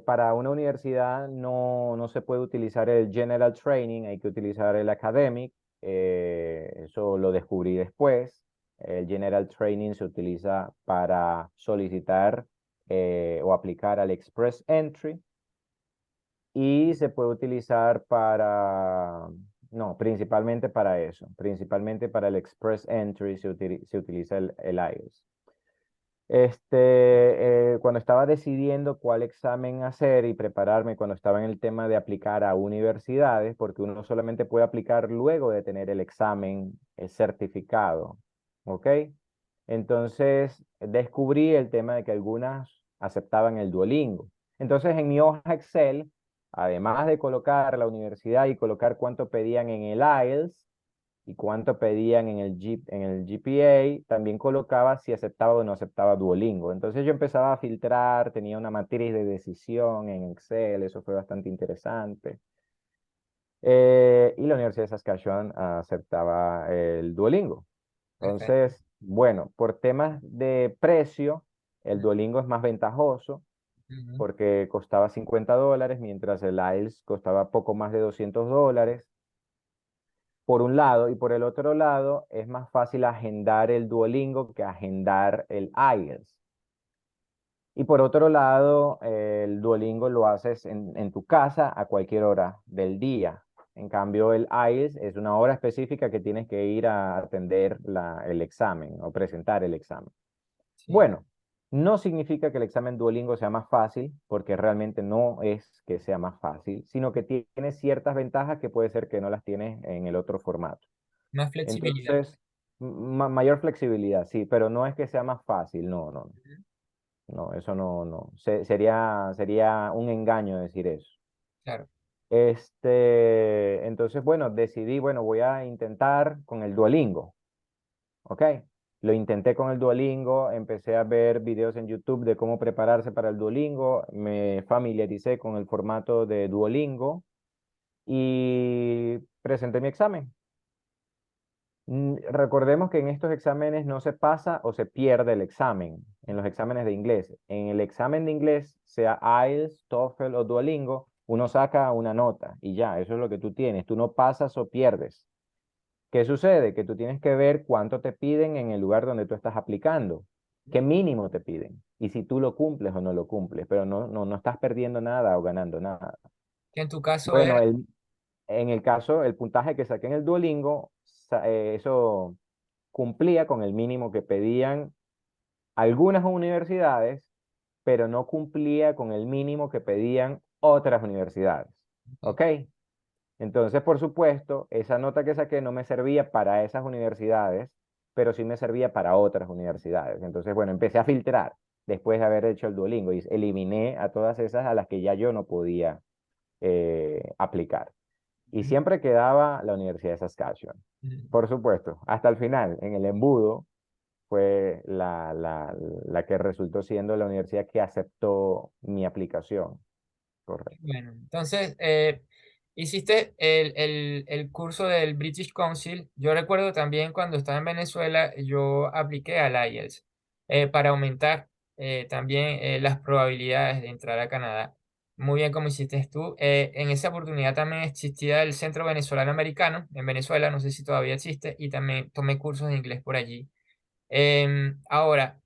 Para una universidad no se puede utilizar el General Training, hay que utilizar el Academic. Eso lo descubrí después. El General Training se utiliza para solicitar o aplicar al Express Entry y se puede utilizar no, principalmente para eso. Principalmente para el Express Entry se utiliza el IELTS. Cuando estaba decidiendo cuál examen hacer y prepararme, cuando estaba en el tema de aplicar a universidades, porque uno solamente puede aplicar luego de tener el examen, el certificado, ¿ok? Entonces descubrí el tema de que algunas aceptaban el Duolingo. Entonces en mi hoja Excel, además de colocar la universidad y colocar cuánto pedían en el IELTS, y cuánto pedían en el GPA, también colocaba si aceptaba o no aceptaba Duolingo. Entonces yo empezaba a filtrar, tenía una matriz de decisión en Excel, eso fue bastante interesante. Y la Universidad de Saskatchewan aceptaba el Duolingo. Perfecto. Entonces, bueno, por temas de precio, el Duolingo es más ventajoso Ujú. porque costaba $50, mientras el IELTS costaba poco más de $200 por un lado, y por el otro lado es más fácil agendar el Duolingo que agendar el IELTS. Y por otro lado, el Duolingo lo haces en tu casa a cualquier hora del día. En cambio, el IELTS es una hora específica que tienes que ir a atender el examen o presentar el examen. Sí, Bueno, no significa que el examen Duolingo sea más fácil, porque realmente no es que sea más fácil, sino que tiene ciertas ventajas que puede ser que no las tienes en el otro formato. más flexibilidad. Entonces, mayor flexibilidad, sí, pero no es que sea más fácil, no, no, Ujú. no, eso no. Sería un engaño decir eso. Claro. Entonces, bueno, decidí, bueno, voy a intentar con el Duolingo, ¿ok? Lo intenté con el Duolingo, empecé a ver videos en YouTube de cómo prepararse para el Duolingo, me familiaricé con el formato de Duolingo y presenté mi examen. Recordemos que en estos exámenes no se pasa o se pierde el examen, en los exámenes de inglés. En el examen de inglés, sea IELTS, TOEFL o Duolingo, uno saca una nota y ya, eso es lo que tú tienes. Tú no pasas o pierdes. ¿Qué sucede? Que tú tienes que ver cuánto te piden en el lugar donde tú estás aplicando, qué mínimo te piden y si tú lo cumples o no lo cumples, pero no estás perdiendo nada o ganando nada. Que en tu caso Bueno, era, en el caso, el puntaje que saqué en el Duolingo, eso cumplía con el mínimo que pedían algunas universidades, pero no cumplía con el mínimo que pedían otras universidades. ¿Ok? Entonces, por supuesto, esa nota que saqué no me servía para esas universidades, pero sí me servía para otras universidades. Entonces, bueno, empecé a filtrar después de haber hecho el Duolingo y eliminé a todas esas a las que ya yo no podía aplicar. Y ujú, siempre quedaba la Universidad de Saskatchewan. ujú. Por supuesto, hasta el final, en el embudo, fue la que resultó siendo la universidad que aceptó mi aplicación. Correcto. Bueno, entonces hiciste el curso del British Council. Yo recuerdo también cuando estaba en Venezuela, yo apliqué al IELTS para aumentar también las probabilidades de entrar a Canadá. Muy bien como hiciste tú. En esa oportunidad también existía el Centro Venezolano Americano en Venezuela, no sé si todavía existe, y también tomé cursos de inglés por allí. Ahora,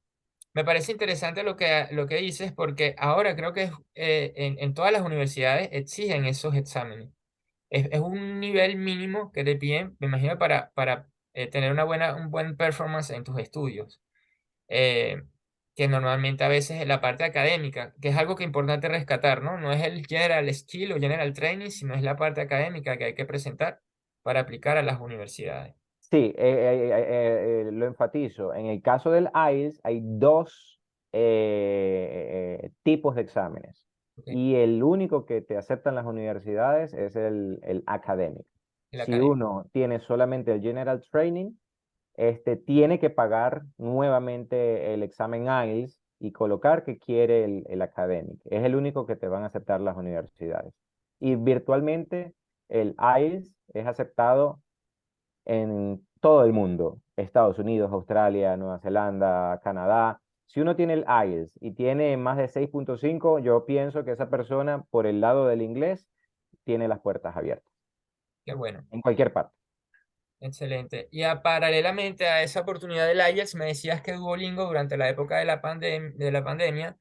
me parece interesante lo que dices porque ahora creo que en todas las universidades exigen esos exámenes. Es un nivel mínimo que te piden, me imagino, para tener un buen performance en tus estudios. Eh, que normalmente a veces es la parte académica, que es algo que es importante rescatar, ¿no? No es el general skill o general training, sino es la parte académica que hay que presentar para aplicar a las universidades. Sí, lo enfatizo. En el caso del IELTS hay dos tipos de exámenes ¿Ok? y el único que te aceptan las universidades es el académico. El Si académico. uno tiene solamente el General Training, tiene que pagar nuevamente el examen IELTS y colocar que quiere el académico. Es el único que te van a aceptar las universidades. Y virtualmente el IELTS es aceptado en todo el mundo, Estados Unidos, Australia, Nueva Zelanda, Canadá. Si uno tiene el IELTS y tiene más de 6.5, yo pienso que esa persona, por el lado del inglés, tiene las puertas abiertas, Qué bueno. en cualquier parte. Excelente. Y paralelamente a esa oportunidad del IELTS, me decías que Duolingo durante la época de de la pandemia,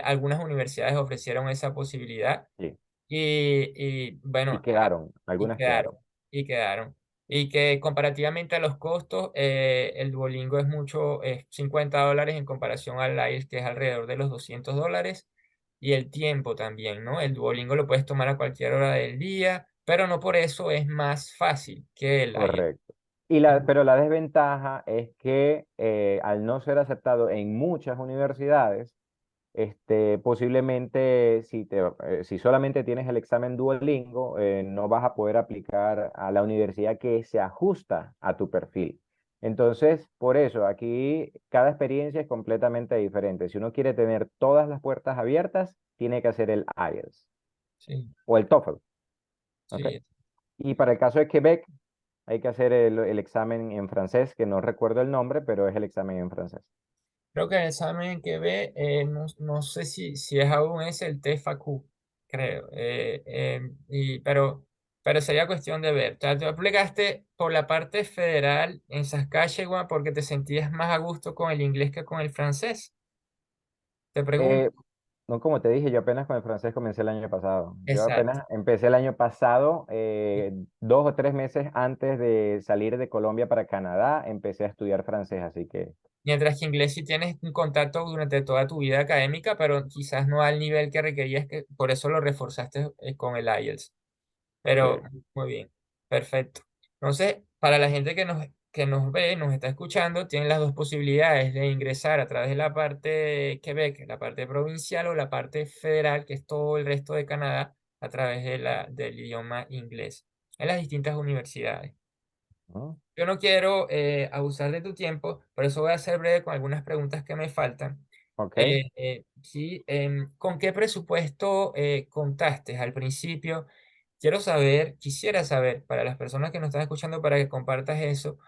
algunas universidades ofrecieron esa posibilidad Sí. Y bueno, quedaron, y algunas quedaron, quedaron. y quedaron. Y que comparativamente a los costos, el Duolingo es mucho, es $50 en comparación al IELTS, que es alrededor de los $200. Y el tiempo también, ¿no? El Duolingo lo puedes tomar a cualquier hora del día, pero no por eso es más fácil que el IELTS. Correcto. Pero la desventaja es que al no ser aceptado en muchas universidades, posiblemente si solamente tienes el examen Duolingo, no vas a poder aplicar a la universidad que se ajusta a tu perfil. Entonces, por eso, aquí cada experiencia es completamente diferente. Si uno quiere tener todas las puertas abiertas, tiene que hacer el IELTS Sí, o el TOEFL, ¿ok? sí. Y para el caso de Quebec, hay que hacer el examen en francés, que no recuerdo el nombre, pero es el examen en francés. Creo que el examen que ve, no sé si es aún ese el TFAQ, creo. Pero sería cuestión de ver. O sea, tú aplicaste por la parte federal en Saskatchewan porque te sentías más a gusto con el inglés que con el francés. Te pregunto. Eh, no, como te dije, yo apenas con el francés comencé el año pasado. Yo Exacto. apenas empecé el año pasado, 2 o 3 meses antes de salir de Colombia para Canadá, empecé a estudiar francés, así que Mientras que inglés sí tienes un contacto durante toda tu vida académica, pero quizás no al nivel que requerías, que por eso lo reforzaste con el IELTS. Pero sí. muy bien, perfecto. Entonces, para la gente que nos ve, nos está escuchando, tienen las dos posibilidades de ingresar a través de la parte Quebec, la parte provincial o la parte federal, que es todo el resto de Canadá, a través de del idioma inglés, en las distintas universidades. ¿No? Yo no quiero abusar de tu tiempo, por eso voy a ser breve con algunas preguntas que me faltan. Ok. Sí, ¿con qué presupuesto contaste al principio? Quisiera saber, para las personas que nos están escuchando, para que compartas eso,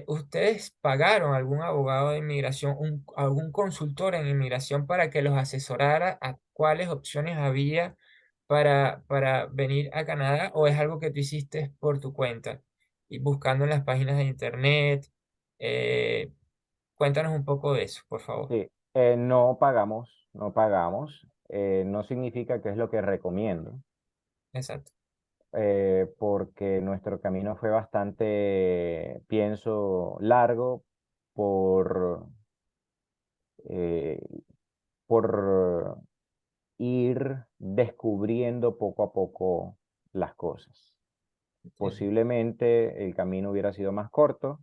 ¿ustedes pagaron algún abogado de inmigración, algún consultor en inmigración para que los asesorara a cuáles opciones había para venir a Canadá o es algo que tú hiciste por tu cuenta y buscando en las páginas de internet? Eh, Cuéntanos un poco de eso, por favor. Sí, no pagamos, no pagamos. No significa que es lo que recomiendo, Exacto. porque nuestro camino fue bastante, pienso, largo por, eh, por ir descubriendo poco a poco las cosas. Entiendo. Posiblemente el camino hubiera sido más corto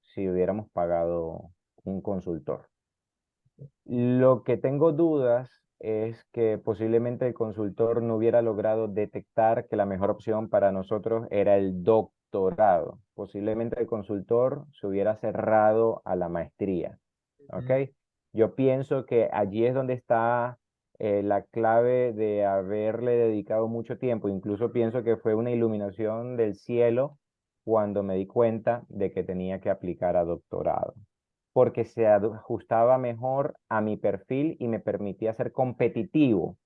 si hubiéramos pagado un consultor. Lo que tengo dudas es que posiblemente el consultor no hubiera logrado detectar que la mejor opción para nosotros era el doctorado. Posiblemente el consultor se hubiera cerrado a la maestría. ¿Ok? Ujú. Yo pienso que allí es donde está la clave de haberle dedicado mucho tiempo. Incluso pienso que fue una iluminación del cielo cuando me di cuenta de que tenía que aplicar a doctorado porque se ajustaba mejor a mi perfil y me permitía ser competitivo.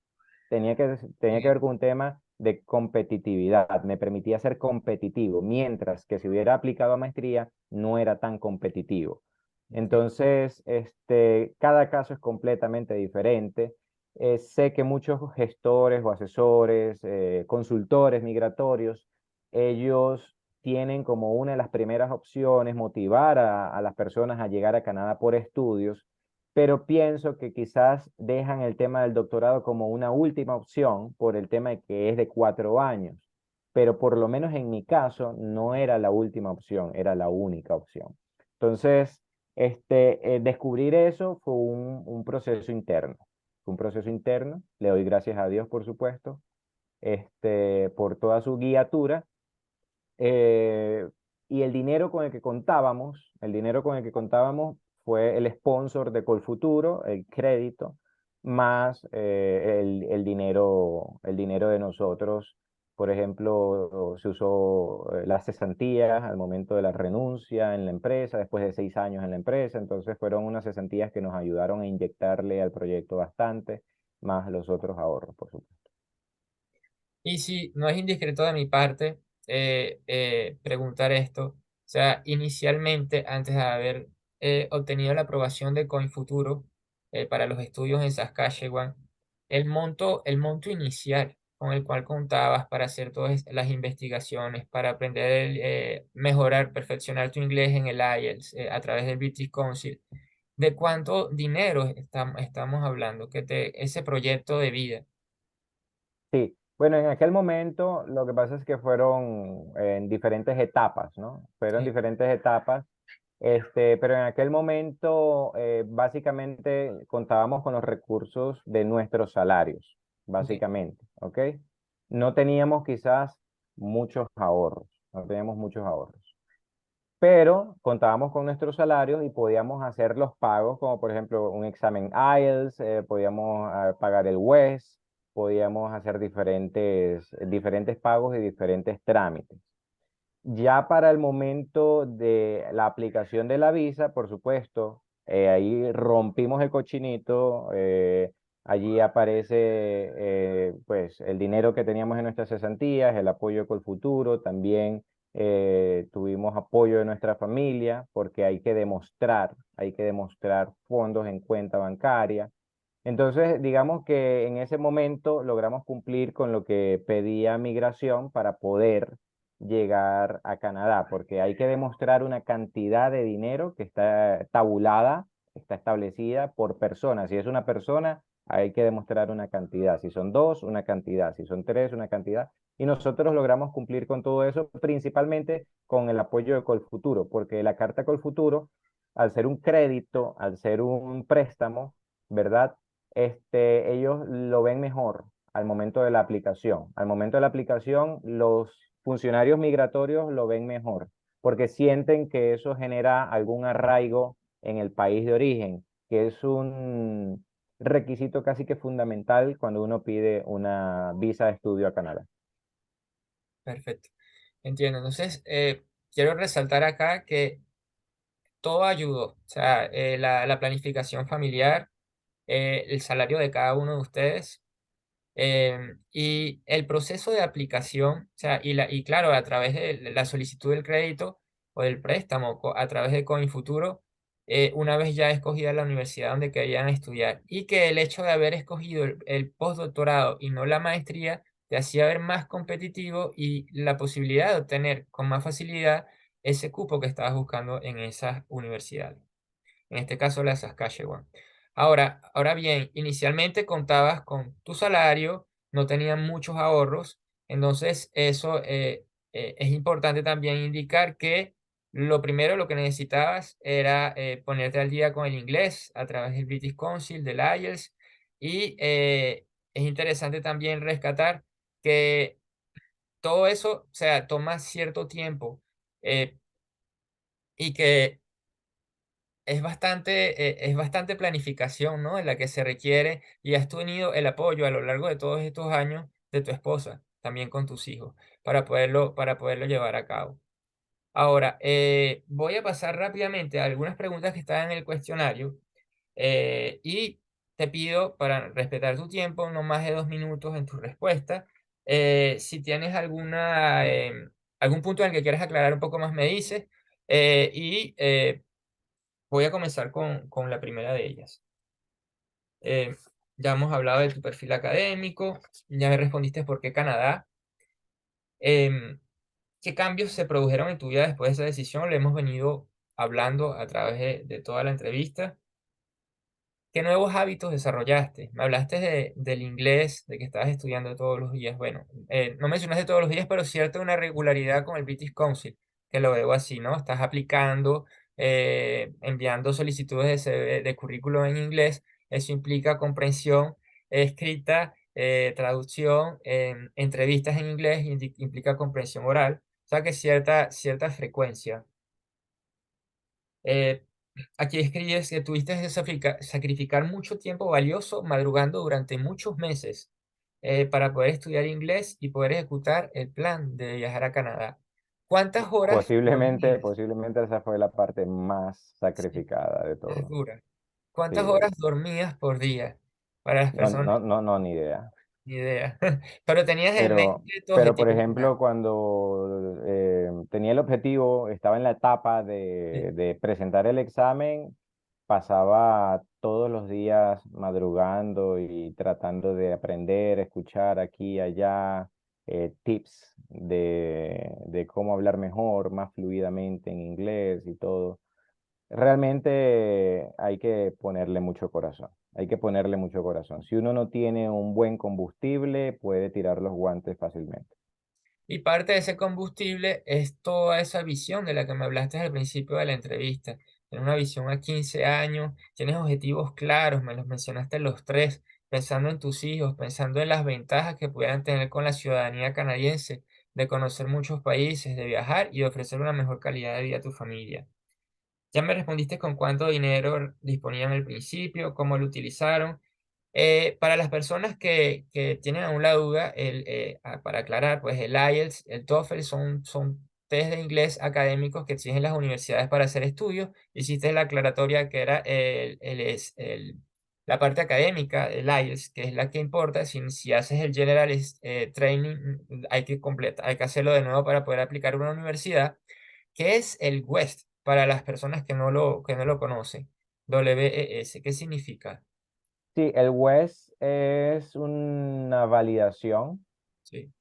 Tenía que Bien, ver con un tema de competitividad, me permitía ser competitivo, mientras que si hubiera aplicado a maestría no era tan competitivo. entiendo. Entonces, cada caso es completamente diferente. Sé que muchos gestores o asesores, consultores migratorios, ellos tienen como una de las primeras opciones motivar a las personas a llegar a Canadá por estudios, pero pienso que quizás dejan el tema del doctorado como una última opción por el tema de que es de 4 años, pero por lo menos en mi caso no era la última opción, era la única opción. Entonces, descubrir eso fue un proceso interno, fue un proceso interno, le doy gracias a Dios, por supuesto, por toda su guiatura, eh, y el dinero con el dinero con el que contábamos fue el sponsor de Colfuturo, el crédito, más el dinero de nosotros. Por ejemplo, se usó las cesantías al momento de la renuncia en la empresa, después de 6 años en la empresa. Entonces fueron unas cesantías que nos ayudaron a inyectarle al proyecto bastante, más los otros ahorros, por supuesto. Y si no es indiscreto de mi parte preguntar esto, o sea, inicialmente, antes de haber obtenido la aprobación de Coinfuturo para los estudios en Saskatchewan, el monto inicial con el cual contabas para hacer todas las investigaciones, para aprender, mejorar, perfeccionar tu inglés en el IELTS a través del British Council, ¿de cuánto dinero estamos hablando? Ese proyecto de vida. Sí, bueno, en aquel momento lo que pasa es que fueron en diferentes etapas, ¿no? Fueron Sí, diferentes etapas, pero en aquel momento básicamente contábamos con los recursos de nuestros salarios, ok. básicamente, ¿ok? No teníamos quizás muchos ahorros, no teníamos muchos ahorros, pero contábamos con nuestros salarios y podíamos hacer los pagos, como por ejemplo un examen IELTS, podíamos pagar el WES, podíamos hacer diferentes pagos y diferentes trámites. Ya para el momento de la aplicación de la visa, por supuesto, ahí rompimos el cochinito, allí aparece pues el dinero que teníamos en nuestras cesantías, el apoyo con el futuro, también tuvimos apoyo de nuestra familia porque hay que demostrar fondos en cuenta bancaria. Entonces, digamos que en ese momento logramos cumplir con lo que pedía migración para poder llegar a Canadá, porque hay que demostrar una cantidad de dinero que está tabulada, está establecida por persona. Si es una persona, hay que demostrar una cantidad. Si son dos, una cantidad. Si son tres, una cantidad. Y nosotros logramos cumplir con todo eso, principalmente con el apoyo de Colfuturo, porque la carta Colfuturo, al ser un crédito, al ser un préstamo, ¿verdad? Ellos lo ven mejor al momento de la aplicación. Al momento de la aplicación, los funcionarios migratorios lo ven mejor porque sienten que eso genera algún arraigo en el país de origen, que es un requisito casi que fundamental cuando uno pide una visa de estudio a Canadá. Perfecto. Entiendo. Entonces, quiero resaltar acá que todo ayudó. O sea, la planificación familiar, el salario de cada uno de ustedes, y el proceso de aplicación, o sea, y claro, a través de la solicitud del crédito o del préstamo, a través de Coinfuturo, una vez ya escogida la universidad donde querían estudiar, y que el hecho de haber escogido el postdoctorado y no la maestría, te hacía ver más competitivo y la posibilidad de obtener con más facilidad ese cupo que estabas buscando en esas universidades, en este caso la Saskatchewan. Ahora bien, inicialmente contabas con tu salario, no tenían muchos ahorros, entonces eso es importante también indicar que lo primero, lo que necesitabas era ponerte al día con el inglés a través del British Council, del IELTS, y es interesante también rescatar que todo eso, o sea, toma cierto tiempo, eh, y que es bastante planificación, ¿no? En la que se requiere y has tenido el apoyo a lo largo de todos estos años de tu esposa, también con tus hijos, para poderlo llevar a cabo. Ahora, voy a pasar rápidamente a algunas preguntas que están en el cuestionario y te pido, para respetar tu tiempo, no más de 2 minutos en tu respuesta. Si tienes algún punto en el que quieras aclarar un poco más, me dices. Y voy a comenzar con la primera de ellas. Eh, ya hemos hablado de tu perfil académico, ya me respondiste por qué Canadá. Em, ¿Qué cambios se produjeron en tu vida después de esa decisión? Lo hemos venido hablando a través de toda la entrevista. ¿Qué nuevos hábitos desarrollaste? Me hablaste del inglés, de que estabas estudiando todos los días. Bueno, no mencionaste todos los días, pero cierta una regularidad con el British Council, que lo veo así, ¿no? Estás aplicando, enviando solicitudes de, de currículum en inglés. Eso implica comprensión escrita, traducción, entrevistas en inglés, implica comprensión oral. O sea que cierta frecuencia. Eh, Aquí escribes que tuviste que sacrificar mucho tiempo valioso madrugando durante muchos meses para poder estudiar inglés y poder ejecutar el plan de viajar a Canadá. ¿Cuántas horas Posiblemente, dormías? posiblemente esa fue la parte más Sí, sacrificada de es todo. dura. ¿Cuántas Sí, horas dormías por día? Para las no, personas, no, no, no, ni idea. ni idea. Pero tenías en Pero, mente tu pero por objetivo final. ejemplo, cuando tenía el objetivo, estaba en la etapa Sí. de presentar el examen, pasaba todos los días madrugando y tratando de aprender, escuchar aquí y allá tips de cómo hablar mejor, más fluidamente en inglés y todo. Realmente hay que ponerle mucho corazón, hay que ponerle mucho corazón. Si uno no tiene un buen combustible, puede tirar los guantes fácilmente. Y parte de ese combustible es toda esa visión de la que me hablaste al principio de la entrevista. Tienes una visión a 15 años, tienes objetivos claros, me los mencionaste los tres, pensando en tus hijos, pensando en las ventajas que puedan tener con la ciudadanía canadiense, de conocer muchos países, de viajar y de ofrecer una mejor calidad de vida a tu familia. Ya me respondiste con cuánto dinero disponían al principio, cómo lo utilizaron. Para las personas que tienen aún la duda, para aclarar, pues el IELTS, el TOEFL son test de inglés académicos que exigen las universidades para hacer estudios. Hiciste la aclaratoria que era la parte académica, el IELTS, que es la que importa. Si haces el General Training, hay que completar, hay que hacerlo de nuevo para poder aplicar a una universidad. ¿Qué es el WEST para las personas que no lo conocen? WES, ¿qué significa? Sí, el WES es una validación Sí,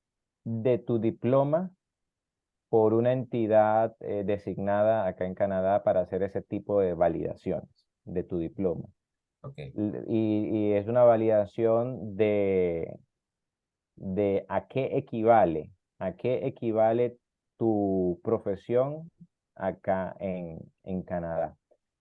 de tu diploma por una entidad designada acá en Canadá para hacer ese tipo de validaciones de tu diploma. ok. Y es una validación de a qué equivale tu profesión acá en Canadá.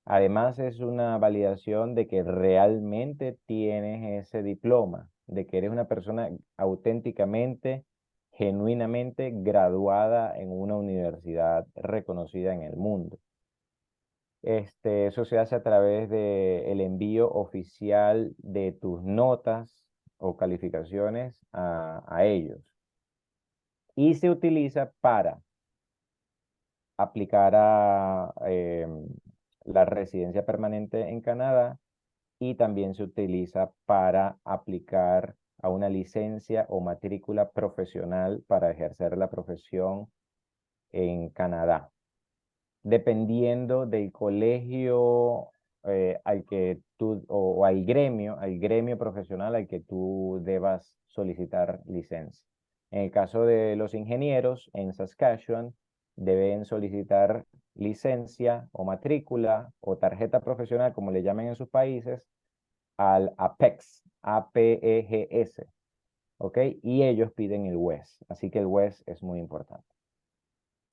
Además, es una validación de que realmente tienes ese diploma, de que eres una persona auténticamente, genuinamente graduada en una universidad reconocida en el mundo. Eso se hace a través del envío oficial de tus notas o calificaciones a ellos. Y se utiliza para aplicar a la residencia permanente en Canadá y también se utiliza para aplicar a una licencia o matrícula profesional para ejercer la profesión en Canadá. Dependiendo del colegio al que tú, o al gremio profesional al que tú debas solicitar licencia. En el caso de los ingenieros en Saskatchewan, deben solicitar licencia o matrícula o tarjeta profesional, como le llaman en sus países, al APEX, APEGS, ¿ok? Y ellos piden el WES, así que el WES es muy importante.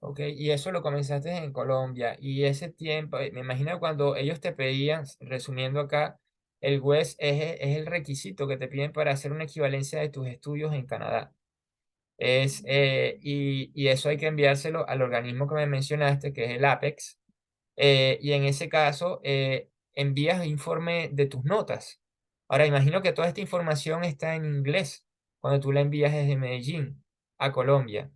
Ok, y eso lo comenzaste en Colombia. Y ese tiempo, me imagino cuando ellos te pedían, resumiendo acá, el WES es el requisito que te piden para hacer una equivalencia de tus estudios en Canadá. Y eso hay que enviárselo al organismo que me mencionaste, que es el APEX. Y en ese caso, envías informe de tus notas. Ahora, imagino que toda esta información está en inglés cuando tú la envías desde Medellín a Colombia.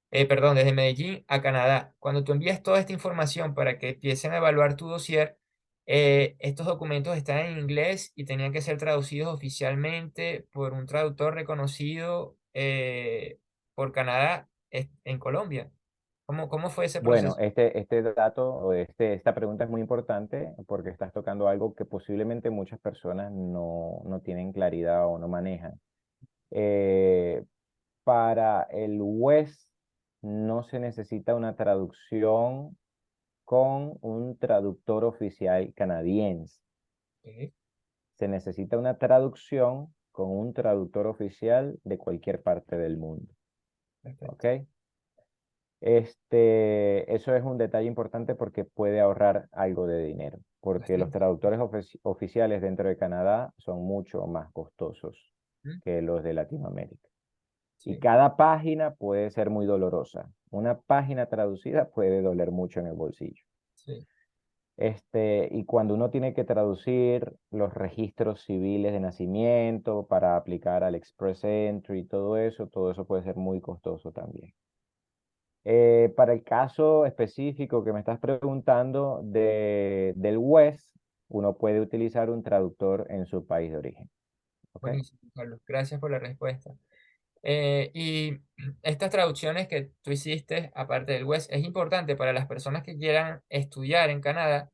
Perdón, desde Medellín a Canadá. Cuando tú envías toda esta información para que empiecen a evaluar tu dossier, estos documentos están en inglés y tenían que ser traducidos oficialmente por un traductor reconocido por Canadá en Colombia. ¿Cómo fue ese Bueno, proceso? este dato o esta pregunta es muy importante porque estás tocando algo que posiblemente muchas personas no tienen claridad o no manejan. Eh, para el WES no se necesita una traducción con un traductor oficial canadiense. Ok, se necesita una traducción con un traductor oficial de cualquier parte del mundo. ¿Ok? Perfecto. Eso es un detalle importante porque puede ahorrar algo de dinero, porque los Bastante. traductores oficiales dentro de Canadá son mucho más costosos ¿Mm? que los de Latinoamérica. Y Sí, cada página puede ser muy dolorosa. Una página traducida puede doler mucho en el bolsillo. sí. Y cuando uno tiene que traducir los registros civiles de nacimiento para aplicar al Express Entry, todo eso puede ser muy costoso también. Para el caso específico que me estás preguntando del West, uno puede utilizar un traductor en su país de origen. ¿Ok? Buenísimo, Carlos. Gracias por la respuesta. Y estas traducciones que tú hiciste, aparte del WES, es importante para las personas que quieran estudiar en Canadá,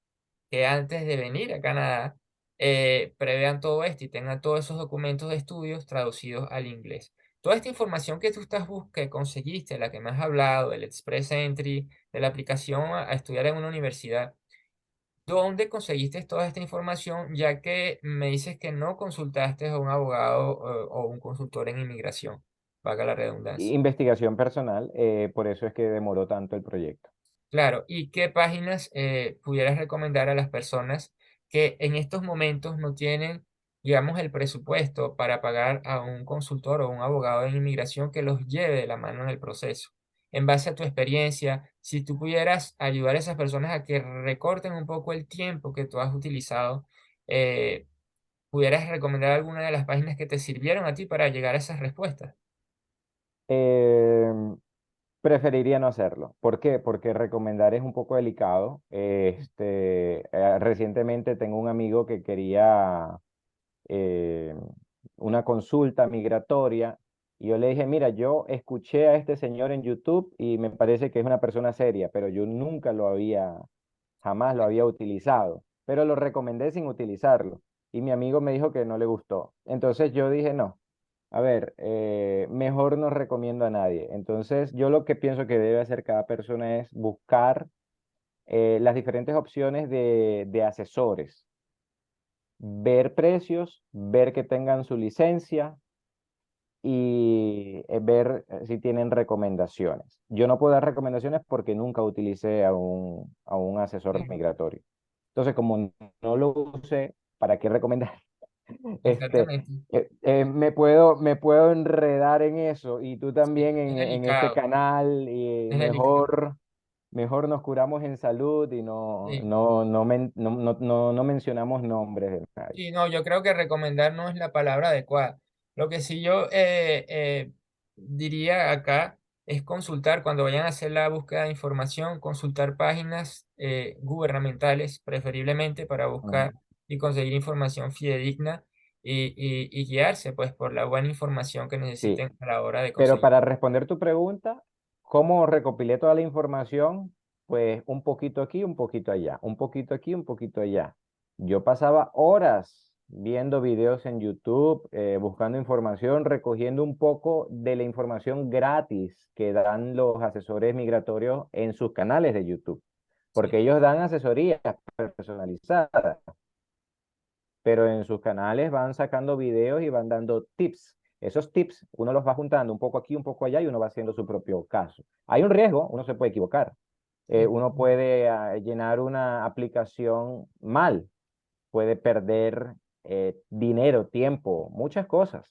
que antes de venir a Canadá prevean todo esto y tengan todos esos documentos de estudios traducidos al inglés. Toda esta información que tú que conseguiste, la que me has hablado, del Express Entry, de la aplicación a estudiar en una universidad, ¿dónde conseguiste toda esta información? Ya que me dices que no consultaste a un abogado o un consultor en inmigración, valga la redundancia. Investigación personal, por eso es que demoró tanto el proyecto. Claro, ¿y qué páginas pudieras recomendar a las personas que en estos momentos no tienen, digamos, el presupuesto para pagar a un consultor o un abogado en inmigración que los lleve de la mano en el proceso? En base a tu experiencia, si tú pudieras ayudar a esas personas a que recorten un poco el tiempo que tú has utilizado, eh, ¿pudieras recomendar alguna de las páginas que te sirvieron a ti para llegar a esas respuestas? Eh, Preferiría no hacerlo. ¿Por qué? Porque recomendar es un poco delicado. Recientemente tengo un amigo que quería eh, una consulta migratoria y yo le dije, mira, yo escuché a este señor en YouTube y me parece que es una persona seria, pero yo nunca jamás lo había utilizado, pero lo recomendé sin utilizarlo y mi amigo me dijo que no le gustó. Entonces yo dije, no, a ver, mejor no recomiendo a nadie. Entonces yo lo que pienso que debe hacer cada persona es buscar las diferentes opciones de asesores, ver precios, ver que tengan su licencia y ver si tienen recomendaciones. Yo no puedo dar recomendaciones porque nunca utilicé a un asesor Claro, migratorio. Entonces, como no lo usé, ¿para qué recomendar? exactamente. Me puedo enredar en eso y tú Sí, también es en este delicado, canal y es delicado. mejor nos curamos en salud y Sí. no mencionamos nombres de nadie. Sí, no, yo creo que recomendar no es la palabra adecuada. Lo que sí yo diría acá es consultar, cuando vayan a hacer la búsqueda de información, consultar páginas gubernamentales, preferiblemente para buscar y conseguir información fidedigna y guiarse pues por la buena información que Sí, necesiten a la hora de pero conseguir. para responder tu pregunta, ¿cómo recopilé toda la información? Pues un poquito aquí, un poquito allá, un poquito aquí, un poquito allá. Yo pasaba horas viendo videos en YouTube, buscando información, recogiendo un poco de la información gratis que dan los asesores migratorios en sus canales de YouTube, Sí, porque ellos dan asesorías personalizadas, pero en sus canales van sacando videos y van dando tips. Esos tips uno los va juntando un poco aquí, un poco allá y uno va haciendo su propio caso. Hay un riesgo, uno se puede equivocar. sí, Uno puede llenar una aplicación mal, puede perder dinero, tiempo, muchas cosas.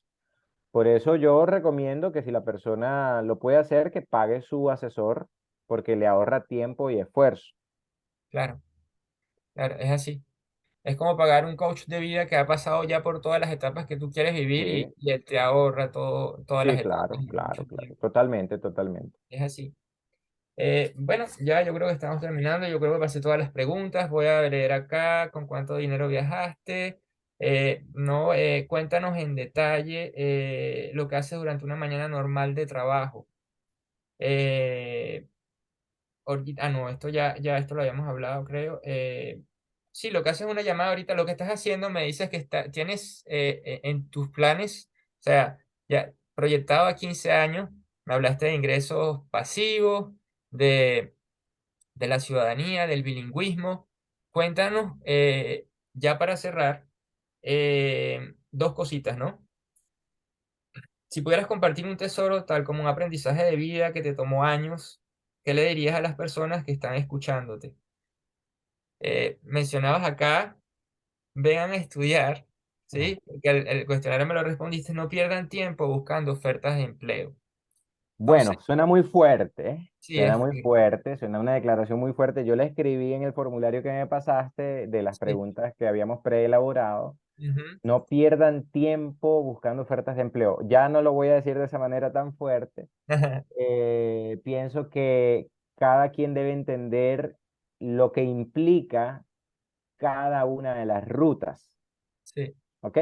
Por eso yo recomiendo que si la persona lo puede hacer, que pague su asesor porque le ahorra tiempo y esfuerzo. claro, claro, es así. Es como pagar un coach de vida que ha pasado ya por todas las etapas que tú quieres vivir Sí, y él te ahorra todas las sí, etapas claro, y claro, mucho claro. tiempo. Totalmente, totalmente. Es así. Bueno, ya yo creo que estamos terminando. Yo creo que pasé todas las preguntas. Voy a leer acá con cuánto dinero viajaste. No, cuéntanos en detalle lo que haces durante una mañana normal de trabajo. Eh, no, esto ya esto lo habíamos hablado, creo. Sí, lo que haces es una llamada ahorita, lo que estás haciendo, me dices que tienes en tus planes, o sea, ya proyectado a 15 años, me hablaste de ingresos pasivos, de, de la ciudadanía, del bilingüismo. Cuéntanos, ya para cerrar, dos cositas, ¿no? Si pudieras compartir un tesoro tal como un aprendizaje de vida que te tomó años, ¿qué le dirías a las personas que están escuchándote? Mencionabas acá, vengan a estudiar, ¿sí? Porque el cuestionario me lo respondiste, no pierdan tiempo buscando ofertas de empleo. Entonces, Bueno, suena muy fuerte, ¿eh? sí, Suena es muy fuerte. fuerte, suena una declaración muy fuerte. Yo la escribí en el formulario que me pasaste de las Sí. preguntas que habíamos preelaborado. Ujú. No pierdan tiempo buscando ofertas de empleo. Ya no lo voy a decir de esa manera tan fuerte. Pienso que cada quien debe entender lo que implica cada una de las rutas, Sí, ¿ok?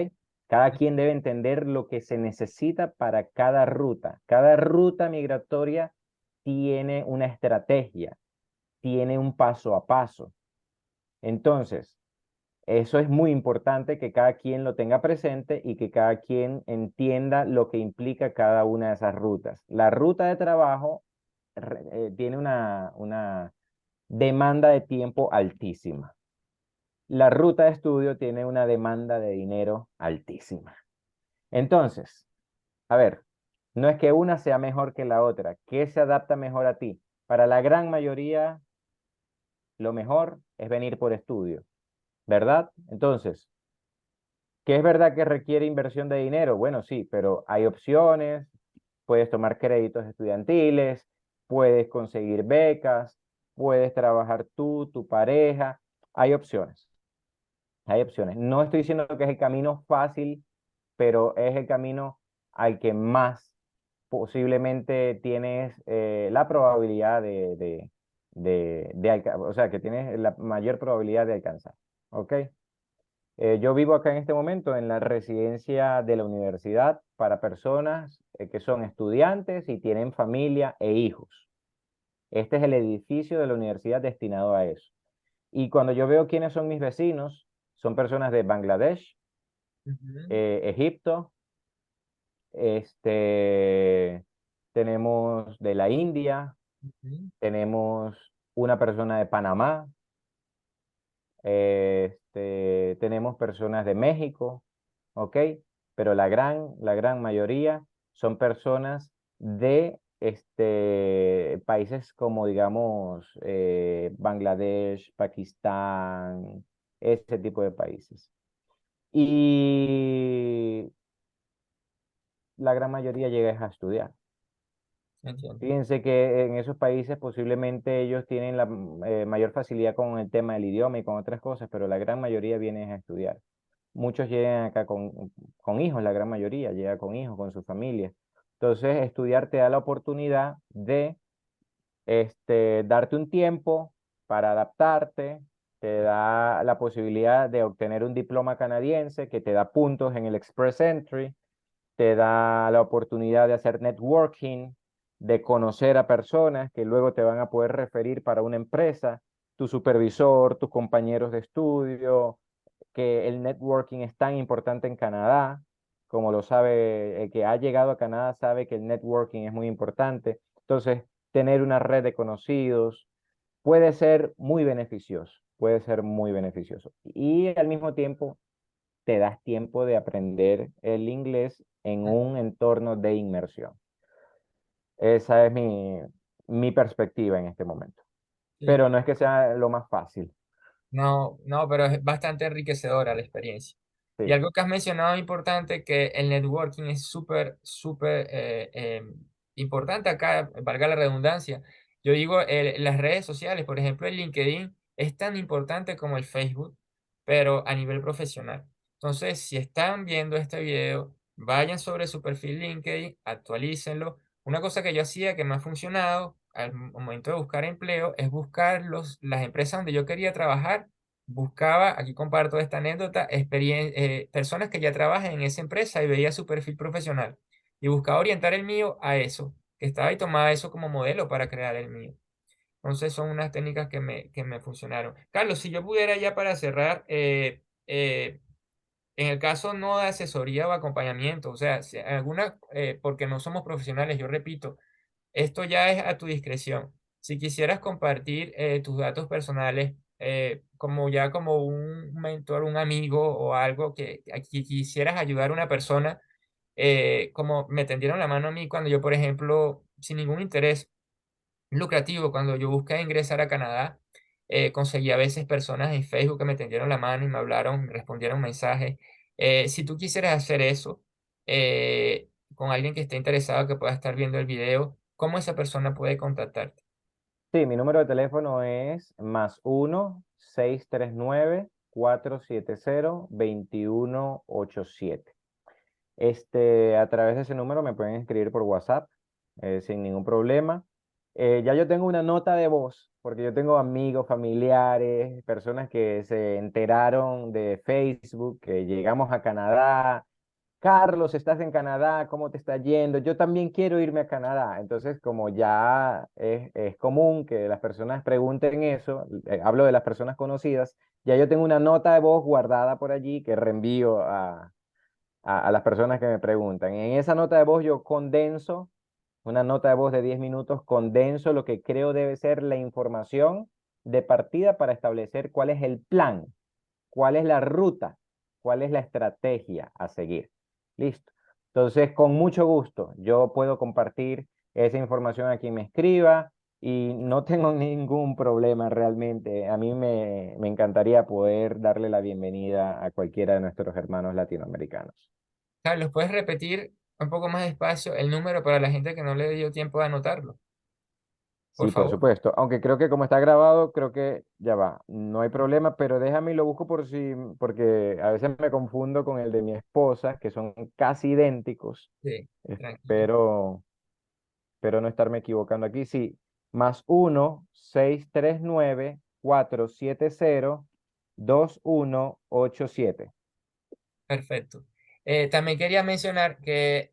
Cada quien debe entender lo que se necesita para cada ruta. Cada ruta migratoria tiene una estrategia, tiene un paso a paso. Entonces, eso es muy importante que cada quien lo tenga presente y que cada quien entienda lo que implica cada una de esas rutas. La ruta de trabajo tiene una demanda de tiempo altísima. La ruta de estudio tiene una demanda de dinero altísima. Entonces, a ver, no es que una sea mejor que la otra. ¿Qué se adapta mejor a ti? Para la gran mayoría, lo mejor es venir por estudio, ¿verdad? Entonces, ¿qué es verdad que requiere inversión de dinero? Bueno, sí, pero hay opciones. Puedes tomar créditos estudiantiles, puedes conseguir becas, puedes trabajar tú, tu pareja. Hay opciones, hay opciones. No estoy diciendo que es el camino fácil, pero es el camino al que más posiblemente tienes la probabilidad o sea, que tienes la mayor probabilidad de alcanzar. ¿Ok? Yo vivo acá en este momento en la residencia de la universidad para personas que son estudiantes y tienen familia e hijos. Este es el edificio de la universidad destinado a eso. Y cuando yo veo quiénes son mis vecinos, son personas de Bangladesh, ujú, Egipto, este, tenemos de la India, ujú, tenemos una persona de Panamá, tenemos personas de México, ¿ok? Pero la gran mayoría son personas de países como, digamos, Bangladesh, Pakistán, ese tipo de países. Y la gran mayoría llega a estudiar. entiendo. Fíjense que en esos países posiblemente ellos tienen la mayor facilidad con el tema del idioma y con otras cosas, pero la gran mayoría vienen a estudiar. Muchos llegan acá con hijos, la gran mayoría llega con hijos, con su familia. Entonces, estudiar te da la oportunidad de darte un tiempo para adaptarte, te da la posibilidad de obtener un diploma canadiense que te da puntos en el Express Entry, te da la oportunidad de hacer networking, de conocer a personas que luego te van a poder referir para una empresa, tu supervisor, tus compañeros de estudio, que el networking es tan importante en Canadá, como lo sabe el que ha llegado a Canadá, sabe que el networking es muy importante. Entonces, tener una red de conocidos puede ser muy beneficioso, puede ser muy beneficioso. Y al mismo tiempo, te das tiempo de aprender el inglés en un entorno de inmersión. Esa es mi perspectiva en este momento. Sí, Pero no es que sea lo más fácil. no, no, pero es bastante enriquecedora la experiencia. Y Sí, algo que has mencionado importante, que el networking es súper, súper importante acá, valga la redundancia. Yo digo, las redes sociales, por ejemplo, el LinkedIn es tan importante como el Facebook, pero a nivel profesional. Entonces, si están viendo este video, vayan sobre su perfil LinkedIn, actualícenlo. Una cosa que yo hacía que me ha funcionado al momento de buscar empleo es buscar las empresas donde yo quería trabajar. Buscaba, aquí comparto esta anécdota, personas que ya trabajan en esa empresa y veía su perfil profesional. Y buscaba orientar el mío a eso, que estaba y tomaba eso como modelo para crear el mío. Entonces son unas técnicas que me funcionaron. Carlos, si yo pudiera ya para cerrar, en el caso no de asesoría o acompañamiento, o sea, si alguna, porque no somos profesionales, yo repito, esto ya es a tu discreción. Si quisieras compartir tus datos personales como ya como un mentor, un amigo o algo que quisieras ayudar a una persona, como me tendieron la mano a mí cuando yo, por ejemplo, sin ningún interés lucrativo, cuando yo busqué ingresar a Canadá, conseguí a veces personas en Facebook que me tendieron la mano y me hablaron, me respondieron mensajes. Si tú quisieras hacer eso con alguien que esté interesado, que pueda estar viendo el video, ¿cómo esa persona puede contactarte? Sí, mi número de teléfono es +1 639 470 2187. A través de ese número me pueden escribir por WhatsApp sin ningún problema. Ya yo tengo una nota de voz, porque yo tengo amigos, familiares, personas que se enteraron de Facebook, que llegamos a Canadá. Carlos, estás en Canadá, ¿cómo te está yendo? Yo también quiero irme a Canadá. Entonces, como ya es común que las personas pregunten eso, hablo de las personas conocidas, ya yo tengo una nota de voz guardada por allí que reenvío a las personas que me preguntan. En esa nota de voz yo condenso, una nota de voz de 10 minutos, condenso lo que creo debe ser la información de partida para establecer cuál es el plan, cuál es la ruta, cuál es la estrategia a seguir. Listo. Entonces, con mucho gusto, yo puedo compartir esa información a quien me escriba y no tengo ningún problema realmente. A mí me encantaría poder darle la bienvenida a cualquiera de nuestros hermanos latinoamericanos. Carlos, ¿puedes repetir un poco más despacio el número para la gente que no le dio tiempo de anotarlo? Por Sí, por favor. supuesto. Aunque creo que como está grabado, creo que ya va. No hay problema, pero déjame y lo busco por si, porque a veces me confundo con el de mi esposa, que son casi idénticos. Sí, tranquilo. Espero no estarme equivocando aquí. Sí, +1 639 470 2187. Perfecto. También quería mencionar que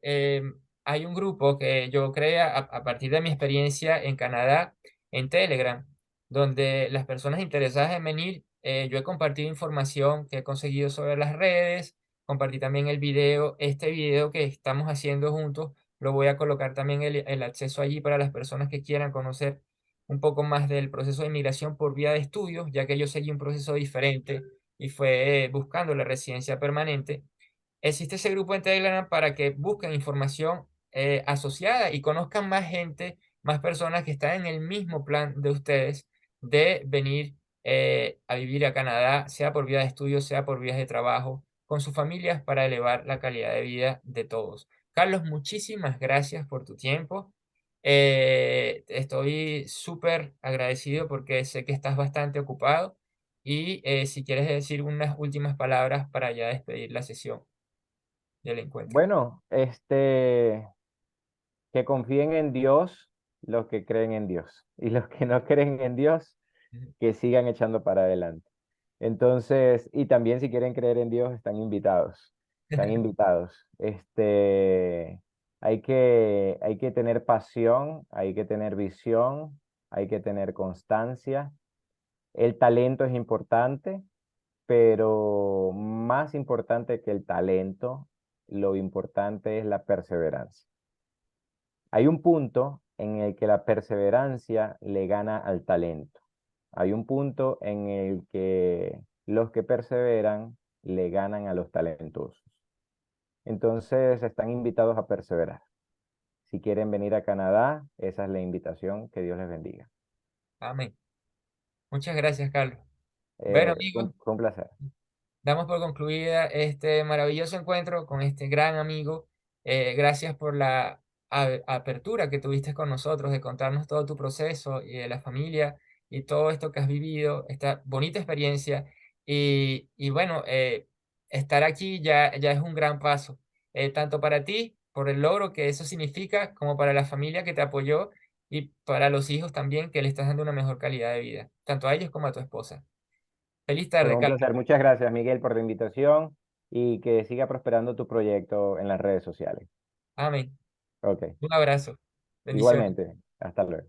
hay un grupo que yo creé a partir de mi experiencia en Canadá, en Telegram, donde las personas interesadas en venir, yo he compartido información que he conseguido sobre las redes, compartí también el video, este video que estamos haciendo juntos, lo voy a colocar también el acceso allí para las personas que quieran conocer un poco más del proceso de inmigración por vía de estudios, ya que yo seguí un proceso diferente y fue buscando la residencia permanente. Existe ese grupo en Telegram para que busquen información asociada y conozcan más gente, más personas que están en el mismo plan de ustedes de venir a vivir a Canadá, sea por vía de estudio, sea por vías de trabajo, con sus familias para elevar la calidad de vida de todos. Carlos, muchísimas gracias por tu tiempo. Estoy súper agradecido porque sé que estás bastante ocupado y si quieres decir unas últimas palabras para ya despedir la sesión del encuentro. Bueno, que confíen en Dios los que creen en Dios y los que no creen en Dios, Ujú. que sigan echando para adelante. Entonces, y también si quieren creer en Dios, están invitados. Están invitados. Hay que tener pasión, hay que tener visión, hay que tener constancia. El talento es importante, pero más importante que el talento, lo importante es la perseverancia. Hay un punto en el que la perseverancia le gana al talento. Hay un punto en el que los que perseveran le ganan a los talentosos. Entonces están invitados a perseverar. Si quieren venir a Canadá, esa es la invitación. Que Dios les bendiga. Amén. Muchas gracias, Carlos. Bueno, Fue amigos, fue un placer. damos por concluida este maravilloso encuentro con este gran amigo. Gracias por la apertura que tuviste con nosotros de contarnos todo tu proceso y de la familia y todo esto que has vivido, esta bonita experiencia. Y bueno, estar aquí ya es un gran paso, tanto para ti, por el logro que eso significa, como para la familia que te apoyó y para los hijos también, que le estás dando una mejor calidad de vida, tanto a ellos como a tu esposa. Feliz Fue tarde, un Carlos. placer. Muchas gracias, Miguel, por la invitación y que siga prosperando tu proyecto en las redes sociales. Amén. Ok. Un abrazo. Bendiciones. Igualmente. Hasta luego.